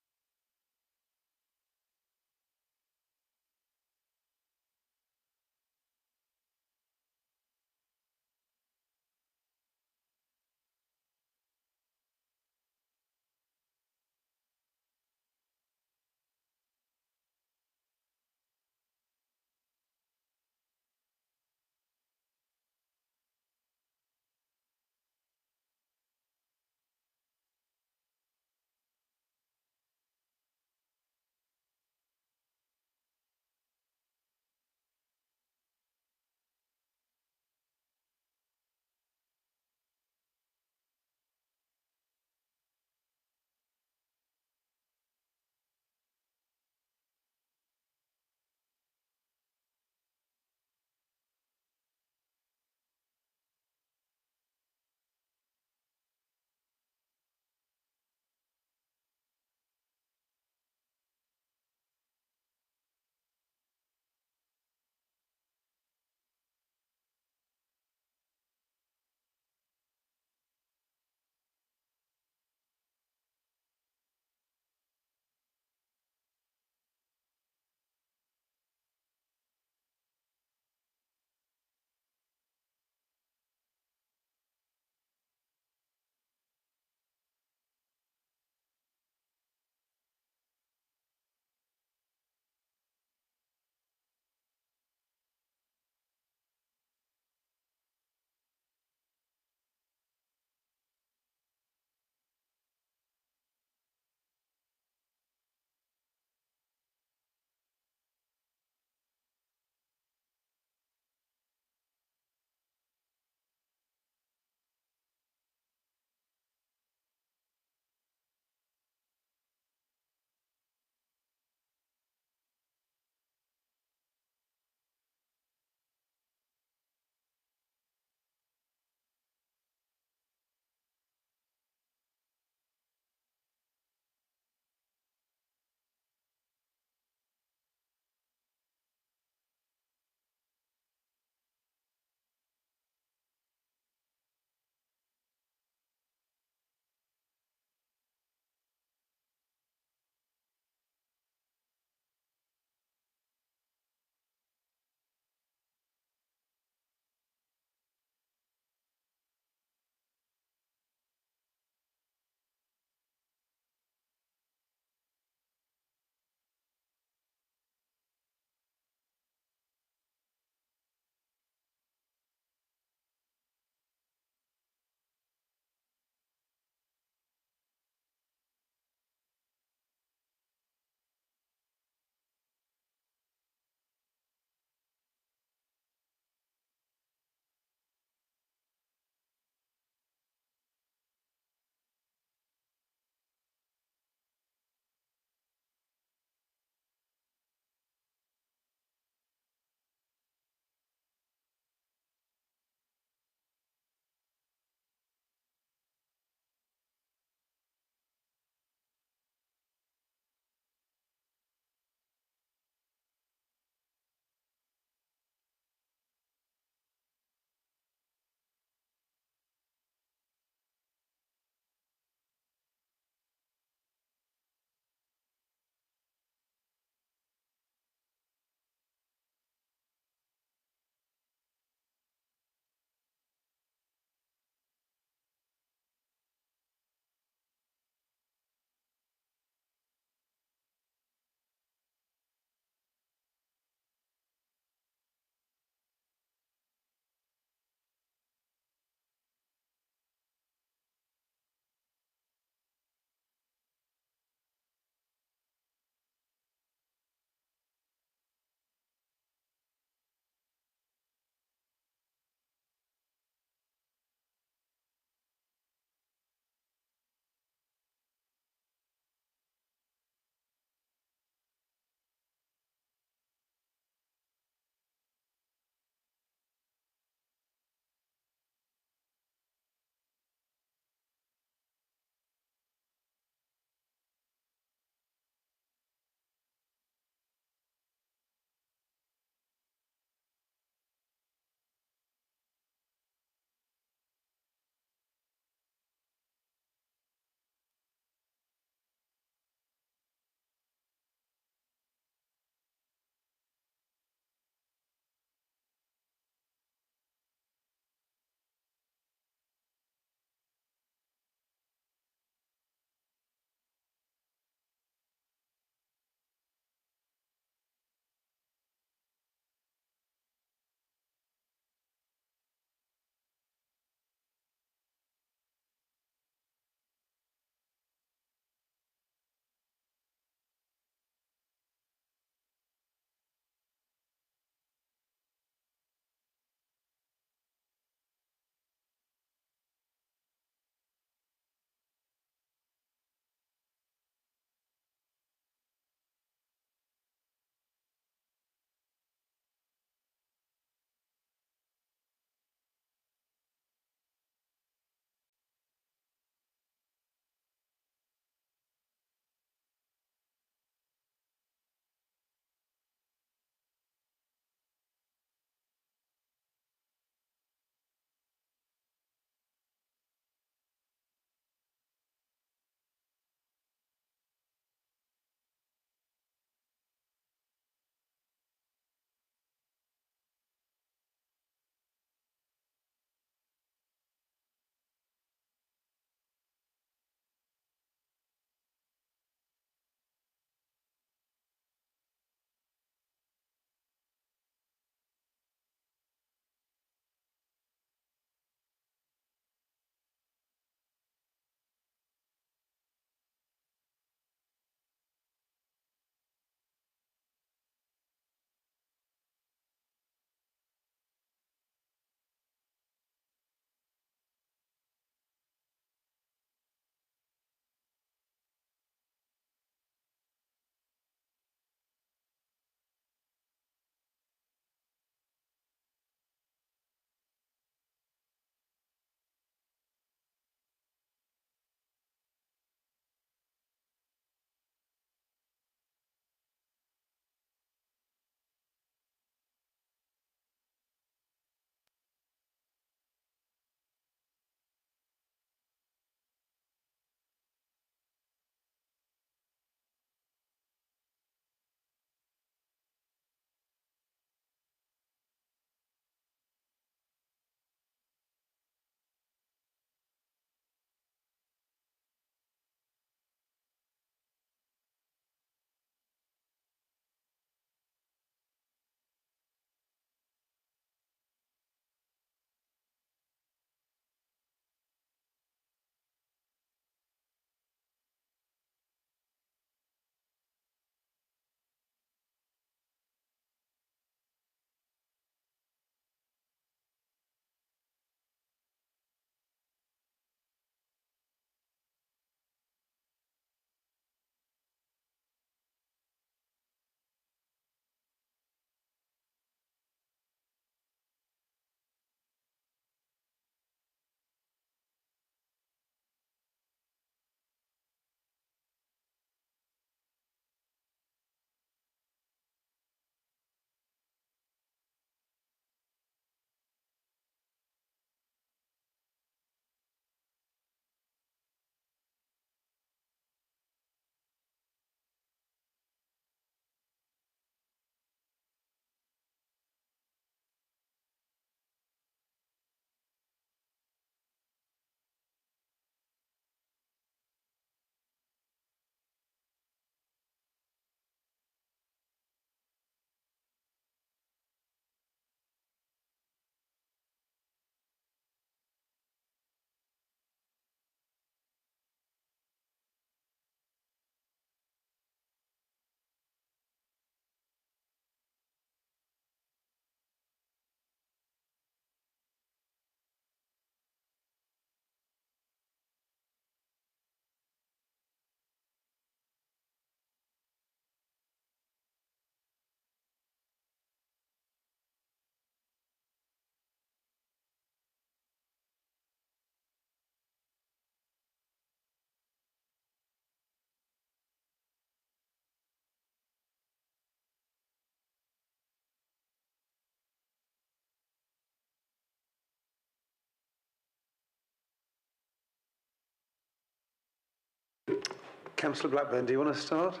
Councillor Blackburn, do you want to start?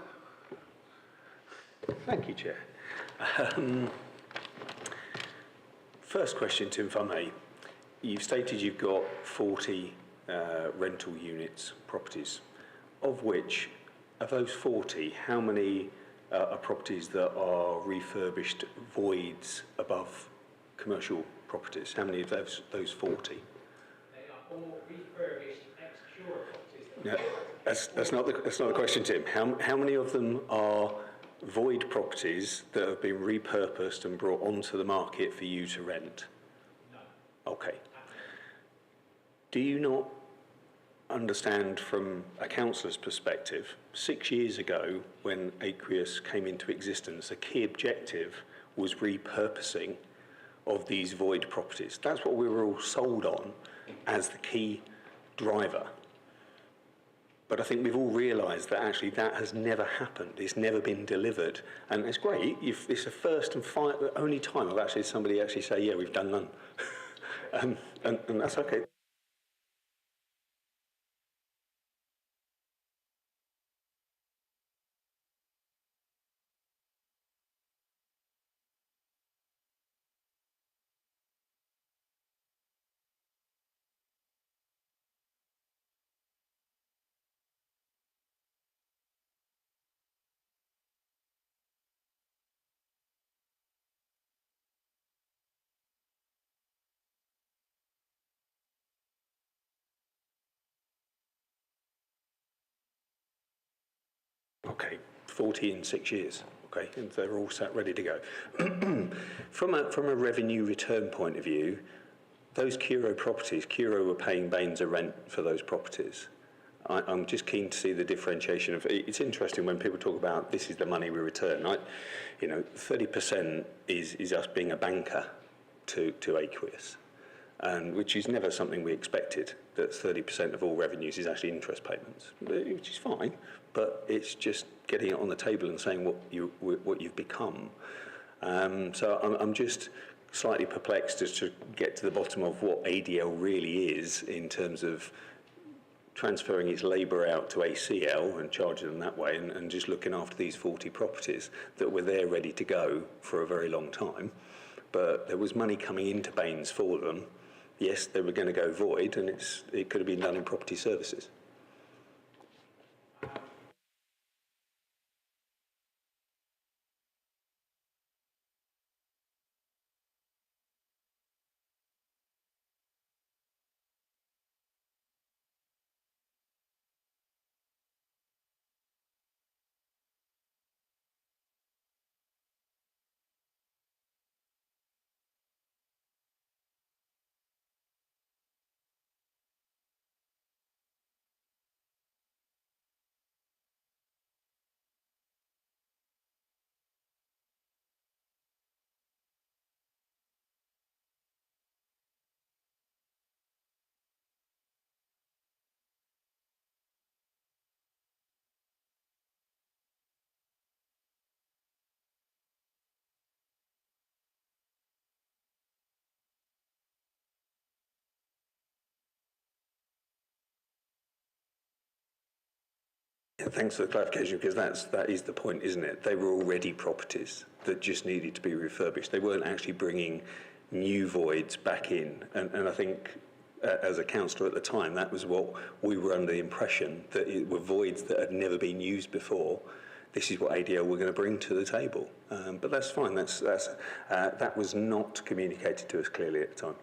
Thank you, Chair. Um, First question, Tim, if I may. You've stated you've got 40 rental units, properties, of which, of those 40, how many are properties that are refurbished voids above commercial properties? How many of those 40? They are all refurbished ex-Cura properties. No, that's not the question, Tim. How many of them are void properties that have been repurposed and brought onto the market for you to rent? No. Okay. Do you not understand from a councillor's perspective, 6 years ago when Aqueous came into existence, a key objective was repurposing of these void properties? That's what we were all sold on as the key driver. But I think we've all realised that actually that has never happened. It's never been delivered. And it's great. It's the first and only time I've actually somebody actually say, yeah, we've done none. and that's okay. Okay, 40 in 6 years. Okay, and they're all sat ready to go. From a revenue return point of view, those Curo properties, Curo were paying Baines a rent for those properties. I'm just keen to see the differentiation of. It's interesting when people talk about this is the money we return. 30% is us being a banker to Aqueous, and which is never something we expected. That 30% of all revenues is actually interest payments, which is fine. But it's just getting it on the table and saying what you've become. So I'm just slightly perplexed as to get to the bottom of what ADL really is in terms of transferring its labour out to ACL and charging them that way, and just looking after these 40 properties that were there ready to go for a very long time. But there was money coming into Baines for them. Yes, they were going to go void, and it could have been done in property services. Yeah, thanks for the clarification, because that is the point, isn't it? They were already properties that just needed to be refurbished. They weren't actually bringing new voids back in. And I think, as a councillor at the time, that was what we were under the impression, that it were voids that had never been used before. This is what ADL were going to bring to the table. But that's fine. That was not communicated to us clearly at the time.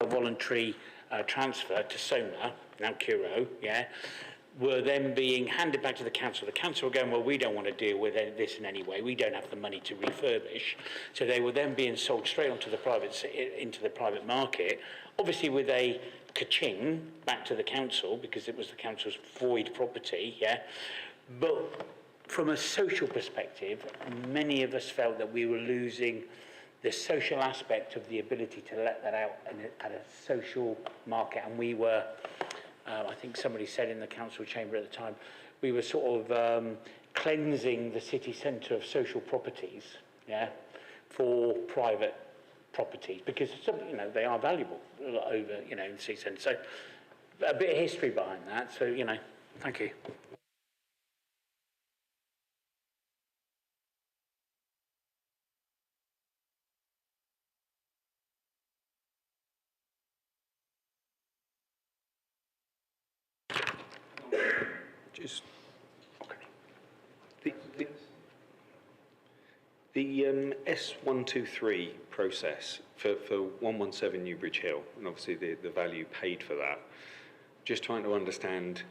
voluntary transfer to Sona, now Curo, yeah, were then being handed back to the council. The council were going, well, we don't want to deal with this in any way. We don't have the money to refurbish. So they were then being sold straight into the private market, obviously with a ka-ching back to the council because it was the council's void property, yeah. But from a social perspective, many of us felt that we were losing the social aspect of the ability to let that out at a social market, and we were, I think somebody said in the council chamber at the time, we were sort of cleansing the city centre of social properties, yeah, for private properties, because some, they are valuable over, in the city centre. So a bit of history behind that. So, thank you. Just the S123 process for 117 Newbridge Hill, and obviously the value paid for that. Just trying to understand.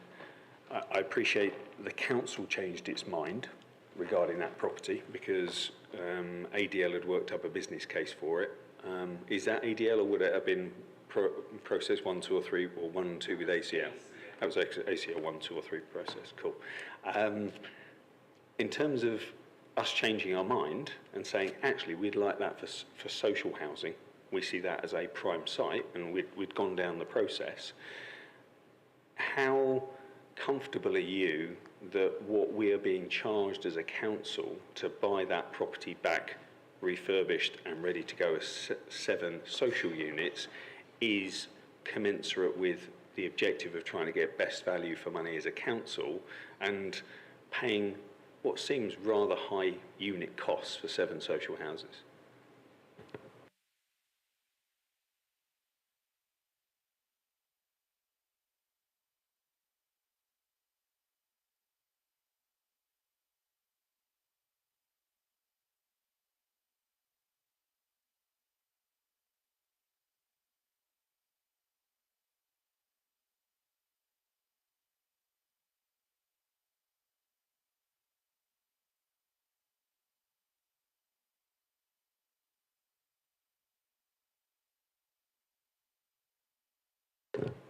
I appreciate the council changed its mind regarding that property because ADL had worked up a business case for it. Is that ADL, or would it have been process 1, 2, or 3, or 1 and 2 with ACL? That was ACL 1, 2, or 3 process. Cool. In terms of us changing our mind and saying, actually, we'd like that for social housing. We see that as a prime site, and we'd gone down the process. How comfortable are you that what we are being charged as a council to buy that property back refurbished and ready to go as 7 social units is commensurate with the objective of trying to get best value for money as a council and paying what seems rather high unit costs for 7 social houses?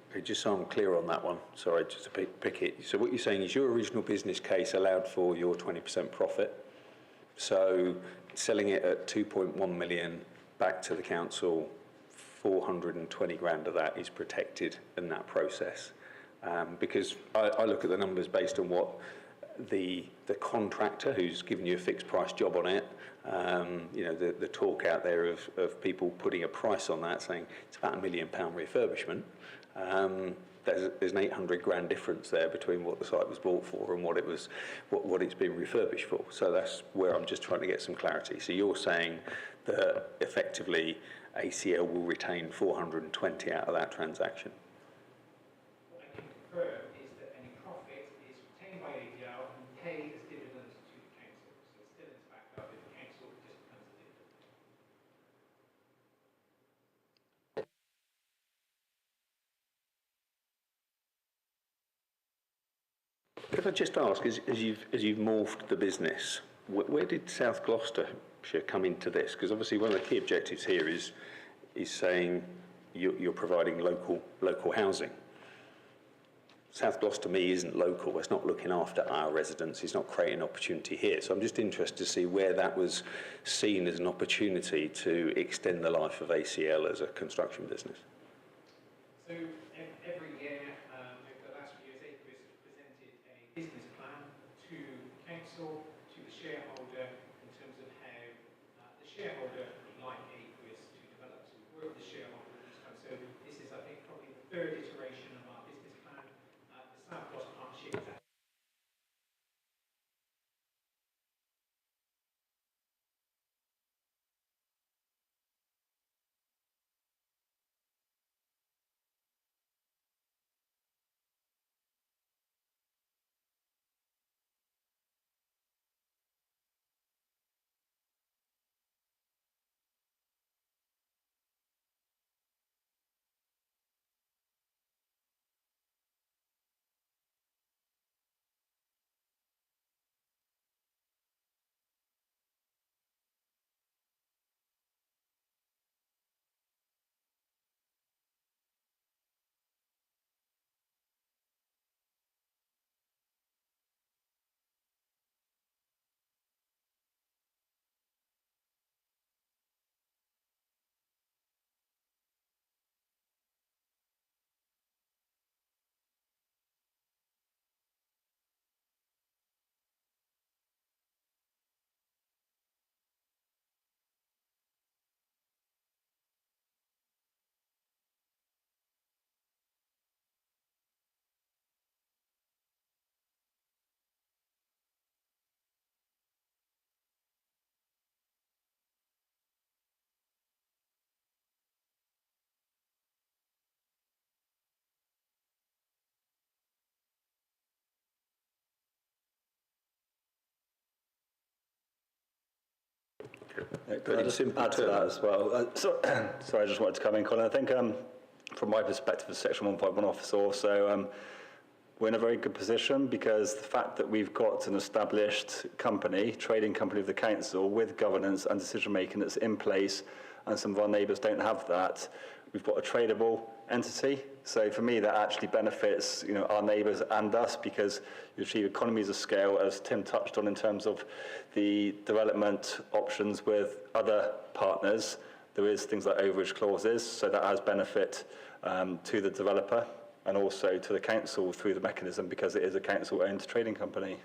Okay, just so I'm clear on that one, sorry, just to pick it. So what you're saying is your original business case allowed for your 20% profit. So selling it at 2.1 million back to the council, 420 grand of that is protected in that process. Because I look at the numbers based on what the contractor who's given you a fixed price job on it, the talk out there of people putting a price on that saying it's about £1 million refurbishment. There's an 800 grand difference there between what the site was bought for and what it's been refurbished for. So that's where I'm just trying to get some clarity. So you're saying that effectively ACL will retain 420 out of that transaction? What I can confirm is that any profit is retained by ADL and paid as dividends to the council. So it's still in its back up, if the council just becomes a dividend. Could I just ask, as you've morphed the business, where did South Gloucestershire come into this? Because obviously one of the key objectives here is saying you're providing local housing. South Gloucester to me isn't local. It's not looking after our residents. It's not creating opportunity here. So I'm just interested to see where that was seen as an opportunity to extend the life of ACL as a construction business. So every year, over the last few years, Aquis has presented a business plan to the council, to the shareholder, in terms of how the shareholder would like Aquis to develop. So we work with the shareholder each time. So this is, I think, probably the 3rd iteration of our business plan. The South Gloss Partnership is Could I just add to that as well? Sorry, I just wanted to come in, Colin. I think from my perspective as Section 151 officer also, we're in a very good position because the fact that we've got an established company, trading company of the council with governance and decision making that's in place, and some of our neighbours don't have that, we've got a tradable entity. So for me, that actually benefits our neighbours and us because you achieve economies of scale, as Tim touched on, in terms of the development options with other partners. There is things like overage clauses, so that has benefit to the developer and also to the council through the mechanism because it is a council-owned trading company.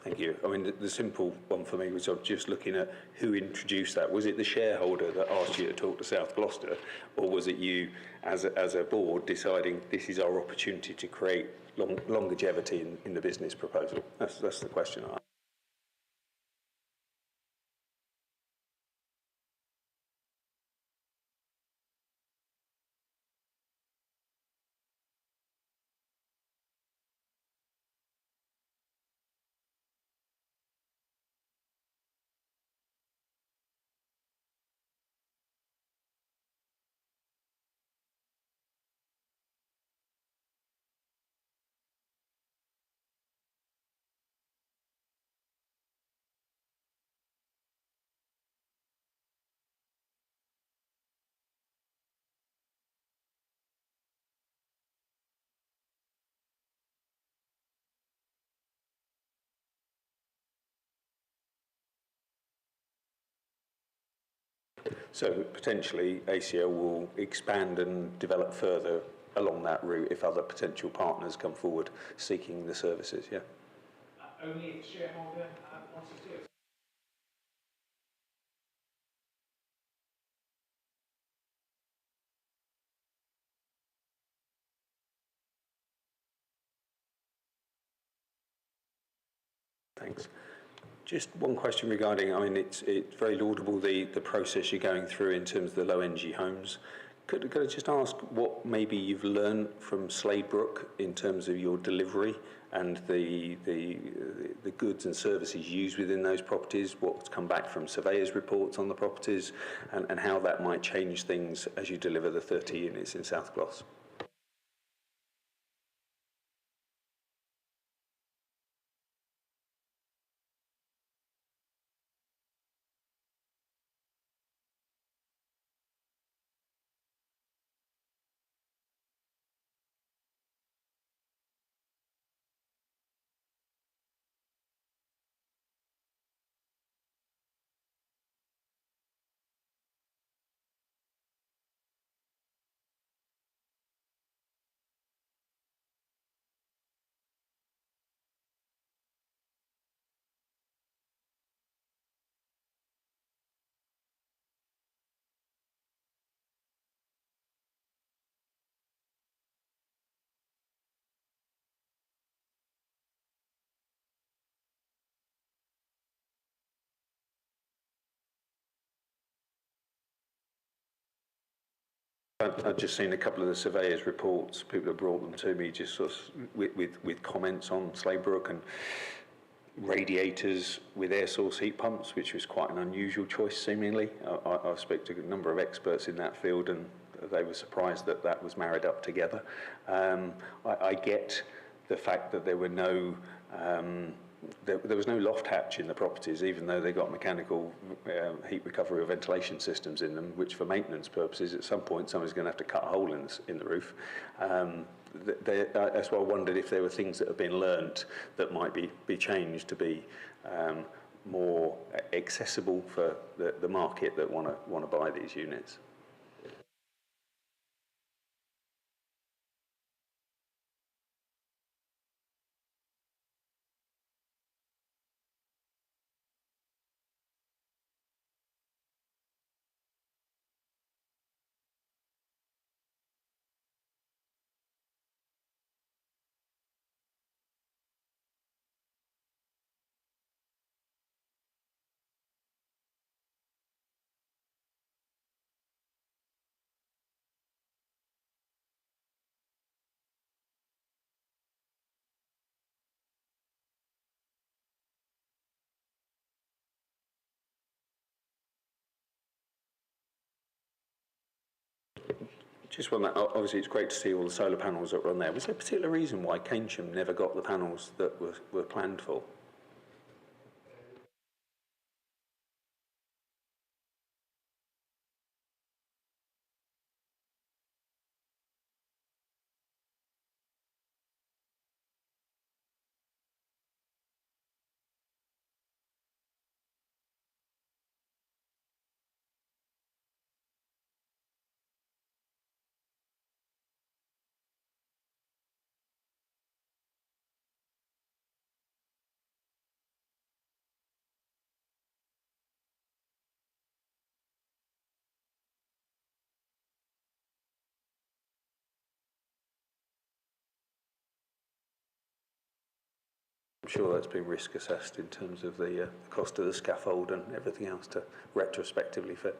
Thank you. I mean, the simple one for me was I was just looking at who introduced that. Was it the shareholder that asked you to talk to South Gloucester, or was it you as a board deciding this is our opportunity to create longevity in the business proposal? That's the question I ask. So potentially ACL will expand and develop further along that route if other potential partners come forward seeking the services, yeah? Only if the shareholder wants to do it. Thanks. Just one question regarding, I mean, it's very laudable, the process you're going through in terms of the low energy homes. Could I just ask what maybe you've learned from Sladebrook in terms of your delivery and the goods and services used within those properties, what's come back from surveyors' reports on the properties, and how that might change things as you deliver the 30 units in South Gloss? I've just seen a couple of the surveyors' reports. People have brought them to me just sort of with comments on Sladebrook and radiators with air source heat pumps, which was quite an unusual choice seemingly. I've spoken to a number of experts in that field and they were surprised that that was married up together. I get the fact that there were no there was no loft hatch in the properties, even though they got mechanical heat recovery or ventilation systems in them, which for maintenance purposes, at some point, somebody's going to have to cut a hole in the roof. That's why I wondered if there were things that have been learnt that might be changed to be more accessible for the market that want to buy these units. Just one that, obviously it's great to see all the solar panels that were on there. Was there a particular reason why Keynsham never got the panels that were planned for? I'm sure that's been risk assessed in terms of the cost of the scaffold and everything else to retrospectively fit.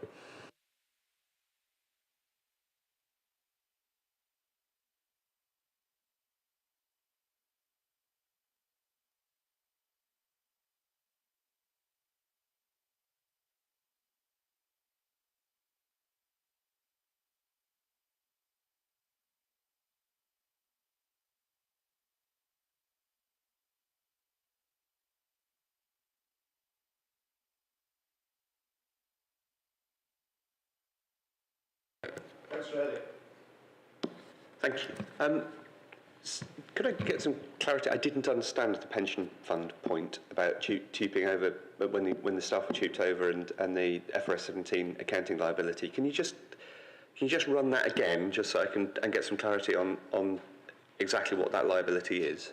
Thanks, Riley. Thank you. Could I get some clarity? I didn't understand the pension fund point about tubing over when the staff were tubed over and the FRS 17 accounting liability. Can you just run that again, just so I can get some clarity on exactly what that liability is?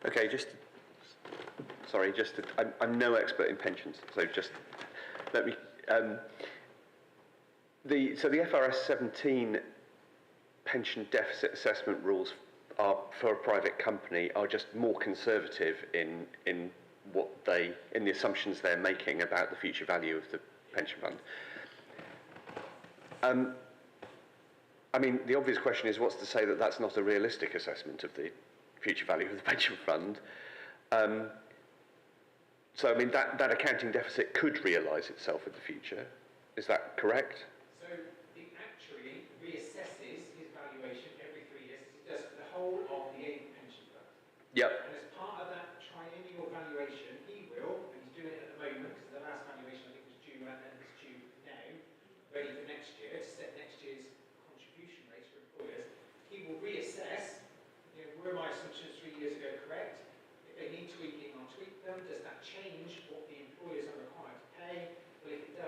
Okay, I'm no expert in pensions, so just let me. The FRS 17 pension deficit assessment rules are for a private company are just more conservative in the assumptions they're making about the future value of the pension fund. I mean, the obvious question is, what's to say that that's not a realistic assessment of the future value of the pension fund? So, I mean, that accounting deficit could realise itself in the future. Is that correct? So, the actuary reassesses his valuation every 3 years. He does for the whole of the 8 pension fund. Yep. And as part of that triennial valuation, he will, and he's doing it at the moment, because the last valuation I think was due and it's due now, ready for next year, to set next year's contribution rates for employers. He will reassess, were my assumptions 3 years ago correct? If they need tweaking, I'll tweak them. Does that change what the employers are required to pay? Well, if it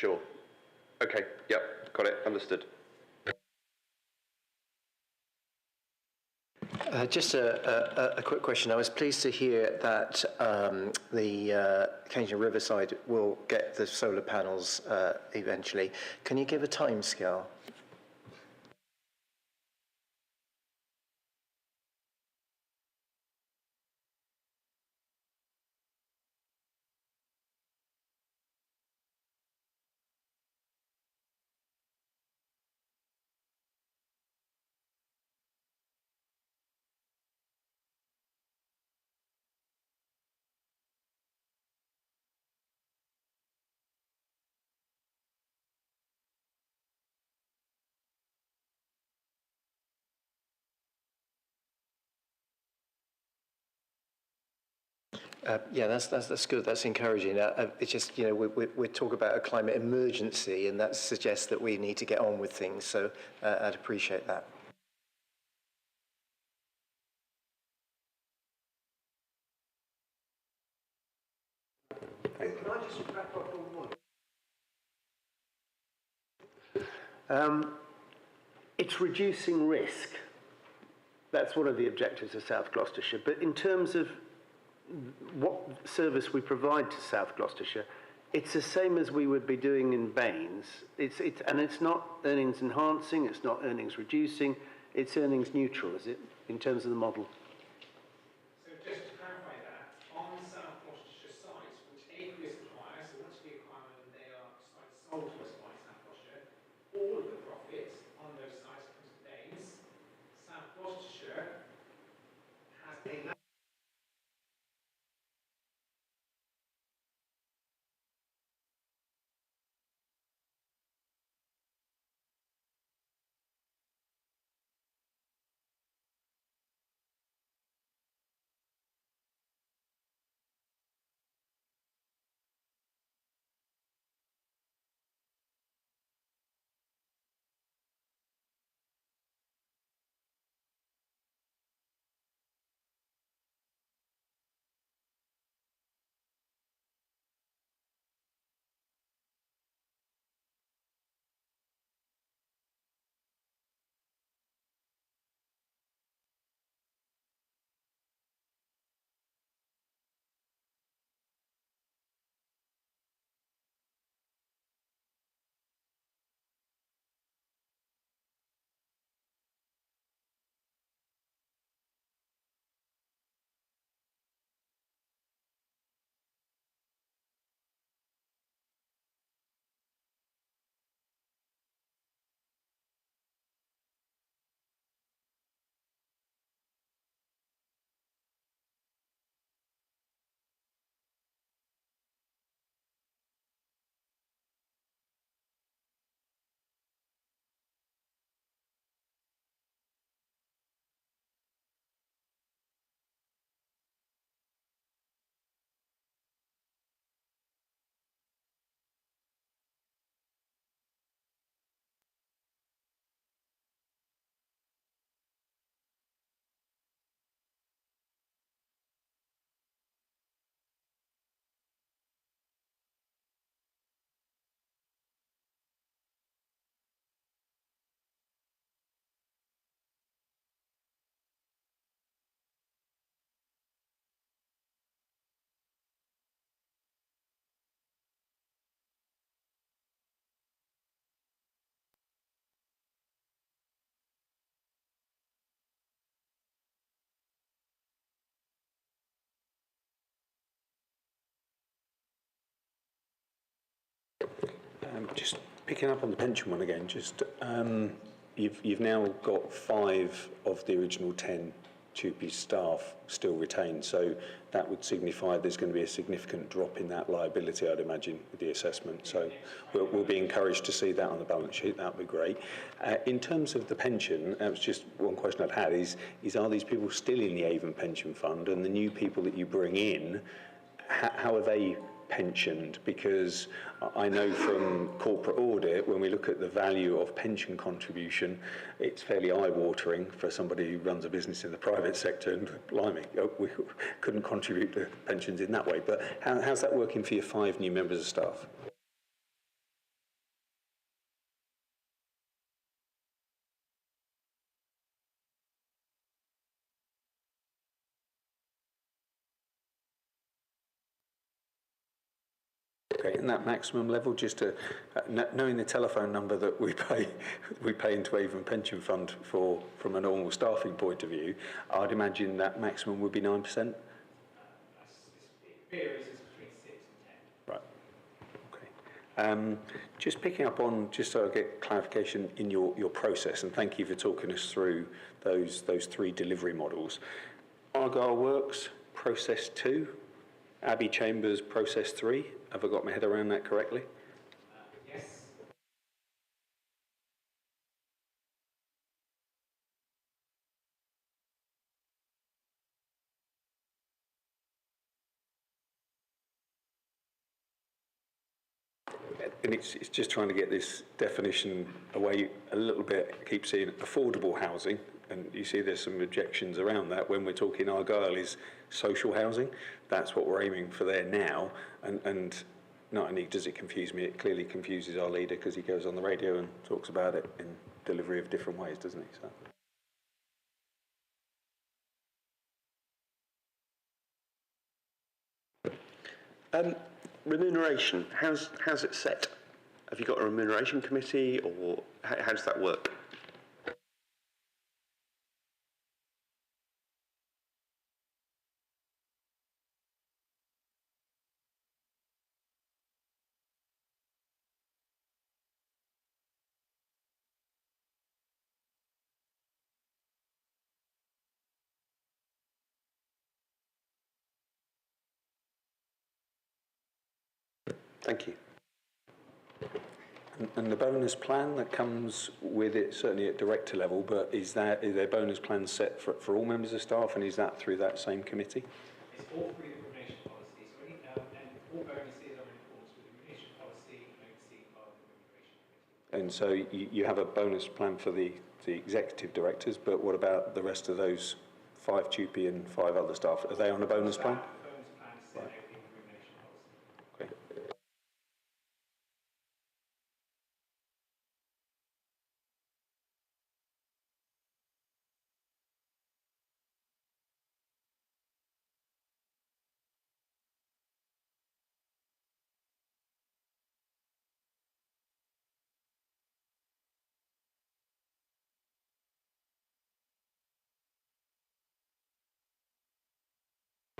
Sure. Okay, yep, got it, understood. Just a quick question. I was pleased to hear that the Kensington Riverside will get the solar panels eventually. Can you give a timescale? Yeah, that's good. That's encouraging. It's just, you know, we talk about a climate emergency, and that suggests that we need to get on with things. So I'd appreciate that. Can I just wrap up on one? It's reducing risk. That's one of the objectives of South Gloucestershire. But in terms of what service we provide to South Gloucestershire, it's the same as we would be doing in Baines. And it's not earnings enhancing, it's not earnings reducing, it's earnings neutral, is it, in terms of the model? So just to clarify that, on South Gloucestershire sites, which Aqueous acquires, so once we acquire them, they are sites sold to us by South Gloucestershire, all of the profits on those sites comes to Baines. South Gloucestershire has a Just picking up on the pension one again, you've now got 5 of the original 10 TUPE staff still retained, so that would signify there's going to be a significant drop in that liability, I'd imagine, with the assessment. So we'll be encouraged to see that on the balance sheet. That would be great. In terms of the pension, that was just one question I'd had, is are these people still in the Avon Pension Fund, and the new people that you bring in, how are they pensioned? Because I know from corporate audit, when we look at the value of pension contribution, it's fairly eye-watering for somebody who runs a business in the private sector, and blimey, we couldn't contribute to pensions in that way. But how's that working for your 5 new members of staff? Okay, and that maximum level, just to knowing the telephone number that we pay into Avon Pension Fund for from a normal staffing point of view, I'd imagine that maximum would be 9%. It varies, it's between 6 and 10. Right. Okay. Just picking up on, just so I get clarification in your process, and thank you for talking us through those 3 delivery models. Argyle Works, process 2, Abbey Chambers, process 3. Have I got my head around that correctly? Yes. And it's just trying to get this definition away a little bit. I keep seeing affordable housing, and you see there's some objections around that when we're talking Argyle is social housing. That's what we're aiming for there now, and not only does it confuse me, it clearly confuses our leader because he goes on the radio and talks about it in delivery of different ways, doesn't he? So. Remuneration, how's it set? Have you got a remuneration committee, or how does that work? Thank you. And the bonus plan that comes with it, certainly at director level, but is there bonus plans set for all members of staff, and is that through that same committee? It's all through the remuneration policy, and all bonuses are in accordance with the remuneration policy and overseen by the remuneration committee. And so you have a bonus plan for the executive directors, but what about the rest of those 5 TUPE and 5 other staff? Are they on a bonus plan? The bonus plan is set out in the remuneration policy. Okay.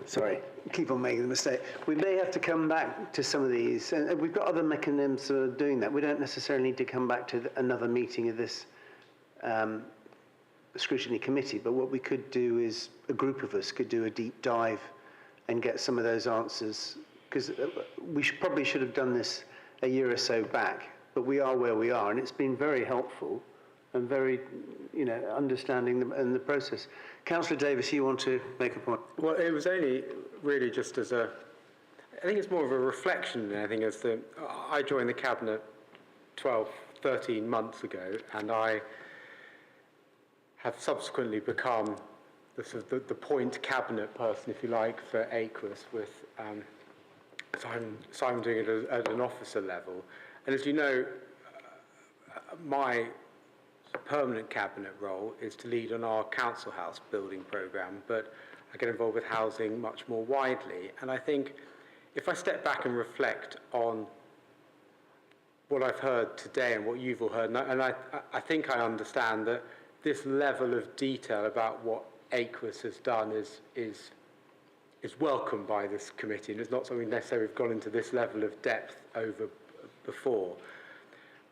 Sorry, keep on making the mistake. We may have to come back to some of these, and we've got other mechanisms for doing that. We don't necessarily need to come back to another meeting of this scrutiny committee, but what we could do is a group of us could do a deep dive and get some of those answers, because we probably should have done this a year or so back, but we are where we are, and it's been very helpful and very, understanding the process. Councillor Davis, you want to make a point? Well, it was only really just as I think it's more of a reflection than anything, I joined the Cabinet 12, 13 months ago, and I have subsequently become the point Cabinet person, if you like, for AQUIS with, so I'm doing it at an officer level. And as you know, my permanent Cabinet role is to lead on our council house building programme, but I get involved with housing much more widely. And I think if I step back and reflect on what I've heard today and what you've all heard, and I think I understand that this level of detail about what AQUIS has done is welcomed by this committee, and it's not something necessarily we've gone into this level of depth over before.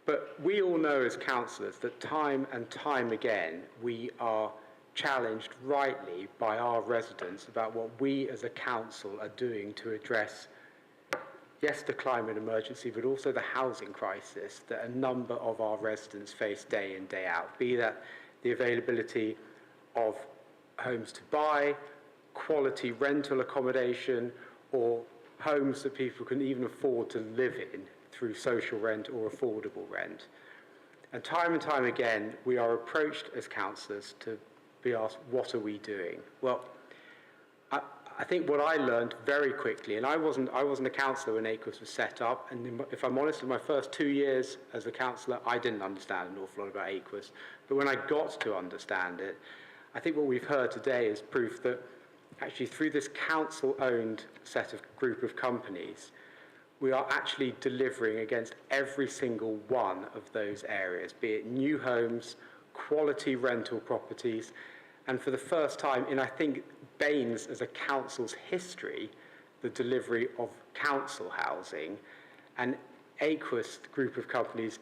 But we all know as councillors that time and time again we are challenged rightly by our residents about what we as a council are doing to address, yes, the climate emergency, but also the housing crisis that a number of our residents face day in, day out, be that the availability of homes to buy, quality rental accommodation, or homes that people can even afford to live in through social rent or affordable rent. And time again, we are approached as councillors to be asked, what are we doing? Well, I think what I learned very quickly, and I wasn't a councillor when AQUIS was set up, and if I'm honest, in my first 2 years as a councillor, I didn't understand an awful lot about AQUIS. But when I got to understand it, I think what we've heard today is proof that actually through this council-owned group of companies, we are actually delivering against every single one of those areas, be it new homes, quality rental properties, and for the first time in, I think, Baines as a council's history, the delivery of council housing, and Aquis group of companies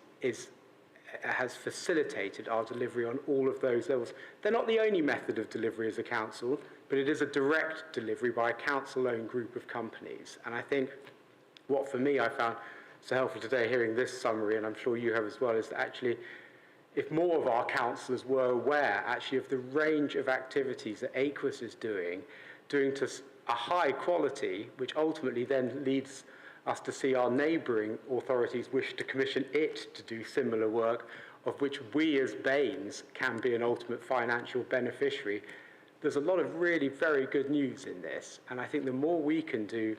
has facilitated our delivery on all of those levels. They're not the only method of delivery as a council, but it is a direct delivery by a council-owned group of companies. And I think what for me I found so helpful today hearing this summary, and I'm sure you have as well, is that actually if more of our councillors were aware actually of the range of activities that Aquis is doing to a high quality, which ultimately then leads us to see our neighbouring authorities wish to commission it to do similar work, of which we as Baines can be an ultimate financial beneficiary. There's a lot of really very good news in this, and I think the more we can do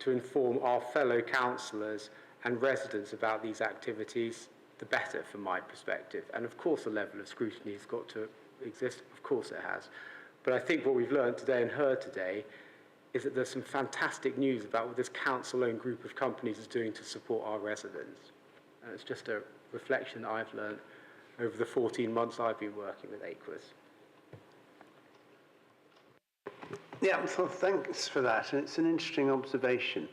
to inform our fellow councillors and residents about these activities, the better from my perspective. And of course a level of scrutiny has got to exist, of course it has. But I think what we've learned today and heard today is that there's some fantastic news about what this council-owned group of companies is doing to support our residents. And it's just a reflection that I've learned over the 14 months I've been working with Aquis. Yeah, well, thanks for that. And it's an interesting observation.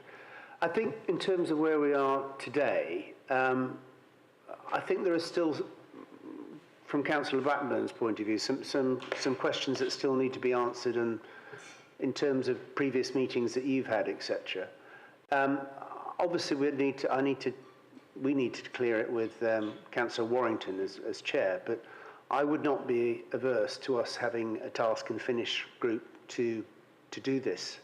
I think in terms of where we are today, I think there are still, from Councillor Blackburn's point of view, some questions that still need to be answered, and in terms of previous meetings that you've had, etc. Obviously, we need to clear it with Councillor Warrington as chair, but I would not be averse to us having a task and finish group to do this.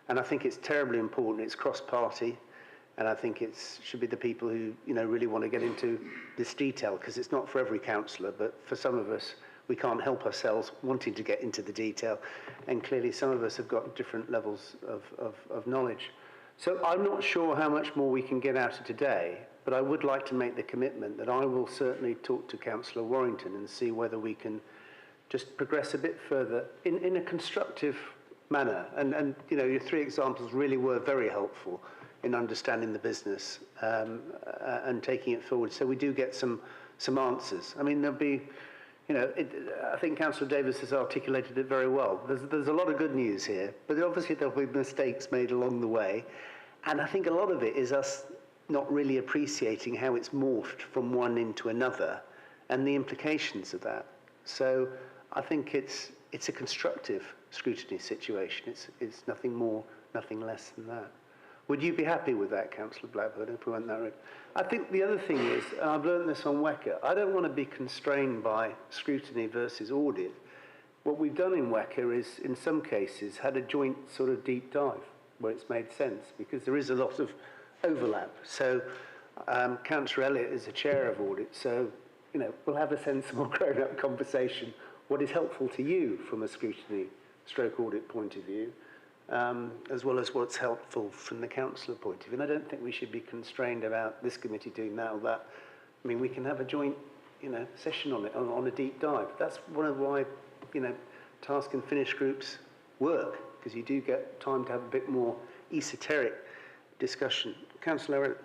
And I think it's terribly important. It's cross-party, and I think it should be the people who really want to get into this detail, because it's not for every councillor, but for some of us, we can't help ourselves wanting to get into the detail, and clearly some of us have got different levels of knowledge. So I'm not sure how much more we can get out of today, but I would like to make the commitment that I will certainly talk to Councillor Warrington and see whether we can just progress a bit further in a constructive manner. And your three examples really were very helpful in understanding the business and taking it forward, so we do get some answers. I mean, there'll be, I think Councillor Davis has articulated it very well. There's a lot of good news here, but obviously there'll be mistakes made along the way, and I think a lot of it is us not really appreciating how it's morphed from one into another and the implications of that. So I think it's a constructive scrutiny situation. It's nothing more, nothing less than that. Would you be happy with that, Councillor Blackburn, if we went that route? I think the other thing is, and I've learned this on WECA, I don't want to be constrained by scrutiny versus audit. What we've done in WECA is, in some cases, had a joint sort of deep dive where it's made sense, because there is a lot of overlap. So Councillor Elliott is the chair of audit, so we'll have a sensible grown-up conversation. What is helpful to you from a scrutiny stroke audit point of view, as well as what's helpful from the councillor point of view. And I don't think we should be constrained about this committee doing that or that. I mean, we can have a joint, session on it, on a deep dive. That's one of why, task and finish groups work, because you do get time to have a bit more esoteric discussion. Councillor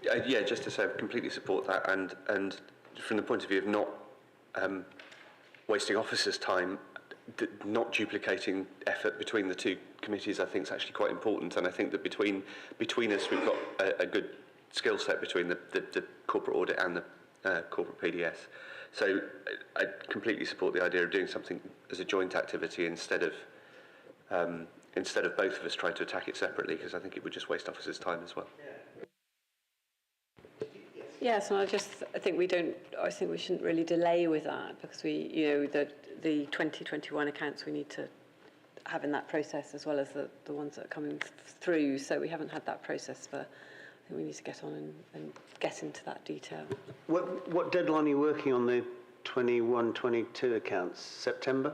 Elliott. Yeah, just to say, I completely support that, and from the point of view of not wasting officers' time, not duplicating effort between the two committees, I think is actually quite important. And I think that between us, we've got a good skill set between the corporate audit and the corporate PDS. So I completely support the idea of doing something as a joint activity instead of both of us trying to attack it separately, because I think it would just waste officers' time as well. Yes, and I think we shouldn't really delay with that, because the 2021 accounts we need to have in that process, as well as the ones that are coming through. So we haven't had that process, but I think we need to get on and get into that detail. What deadline are you working on the 21-22 accounts? September?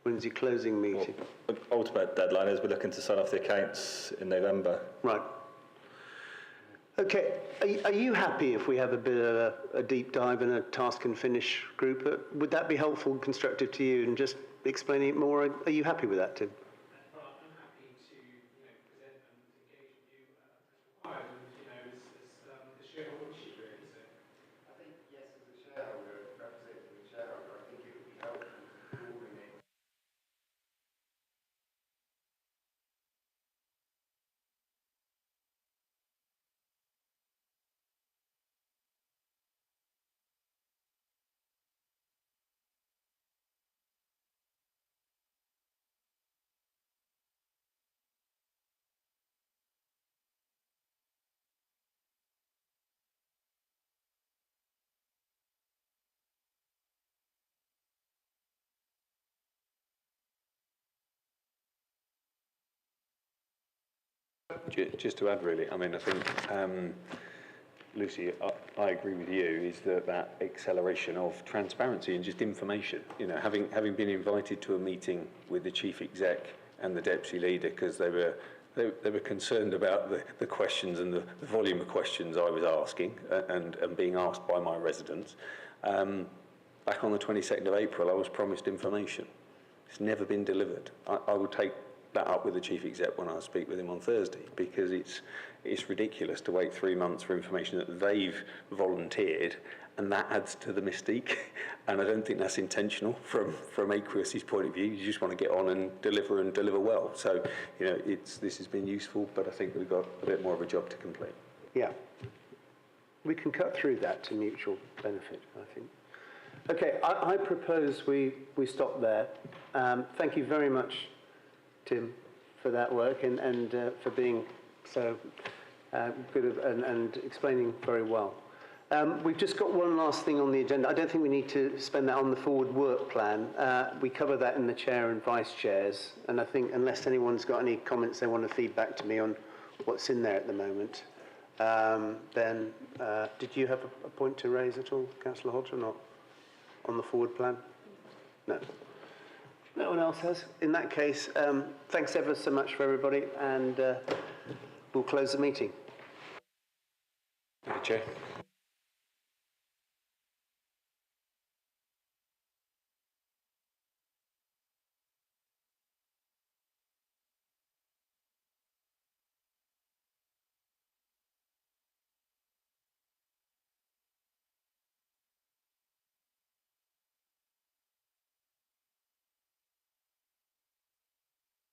When's your closing meeting? Well, the ultimate deadline is we're looking to sign off the accounts in November. Right. Okay, are you happy if we have a bit of a deep dive in a task and finish group? Would that be helpful and constructive to you, and just explaining it more? Are you happy with that, Tim? I'm happy to present and engage with you Just to add, really, I mean, I think, Lucy, I agree with you, is that acceleration of transparency and just information. You know, having been invited to a meeting with the chief exec and the deputy leader because they were concerned about the questions and the volume of questions I was asking and being asked by my residents. Back on the 22nd of April, I was promised information. It's never been delivered. I will take that up with the chief exec when I speak with him on Thursday, because it's ridiculous to wait 3 months for information that they've volunteered, and that adds to the mystique. And I don't think that's intentional from Aqueous's point of view. You just want to get on and deliver well. So, you know, this has been useful, but I think we've got a bit more of a job to complete. Yeah. We can cut through that to mutual benefit, I think. Okay, I propose we stop there. Thank you very much, Tim, for that work and for being so good and explaining very well. We've just got one last thing on the agenda. I don't think we need to spend that on the forward work plan. We cover that in the chair and vice chairs, and I think unless anyone's got any comments they want to feed back to me on what's in there at the moment, then did you have a point to raise at all, Councillor Hodge, or not, on the forward plan? No. No one else has. In that case, thanks ever so much for everybody, and we'll close the meeting. Thank you, Chair.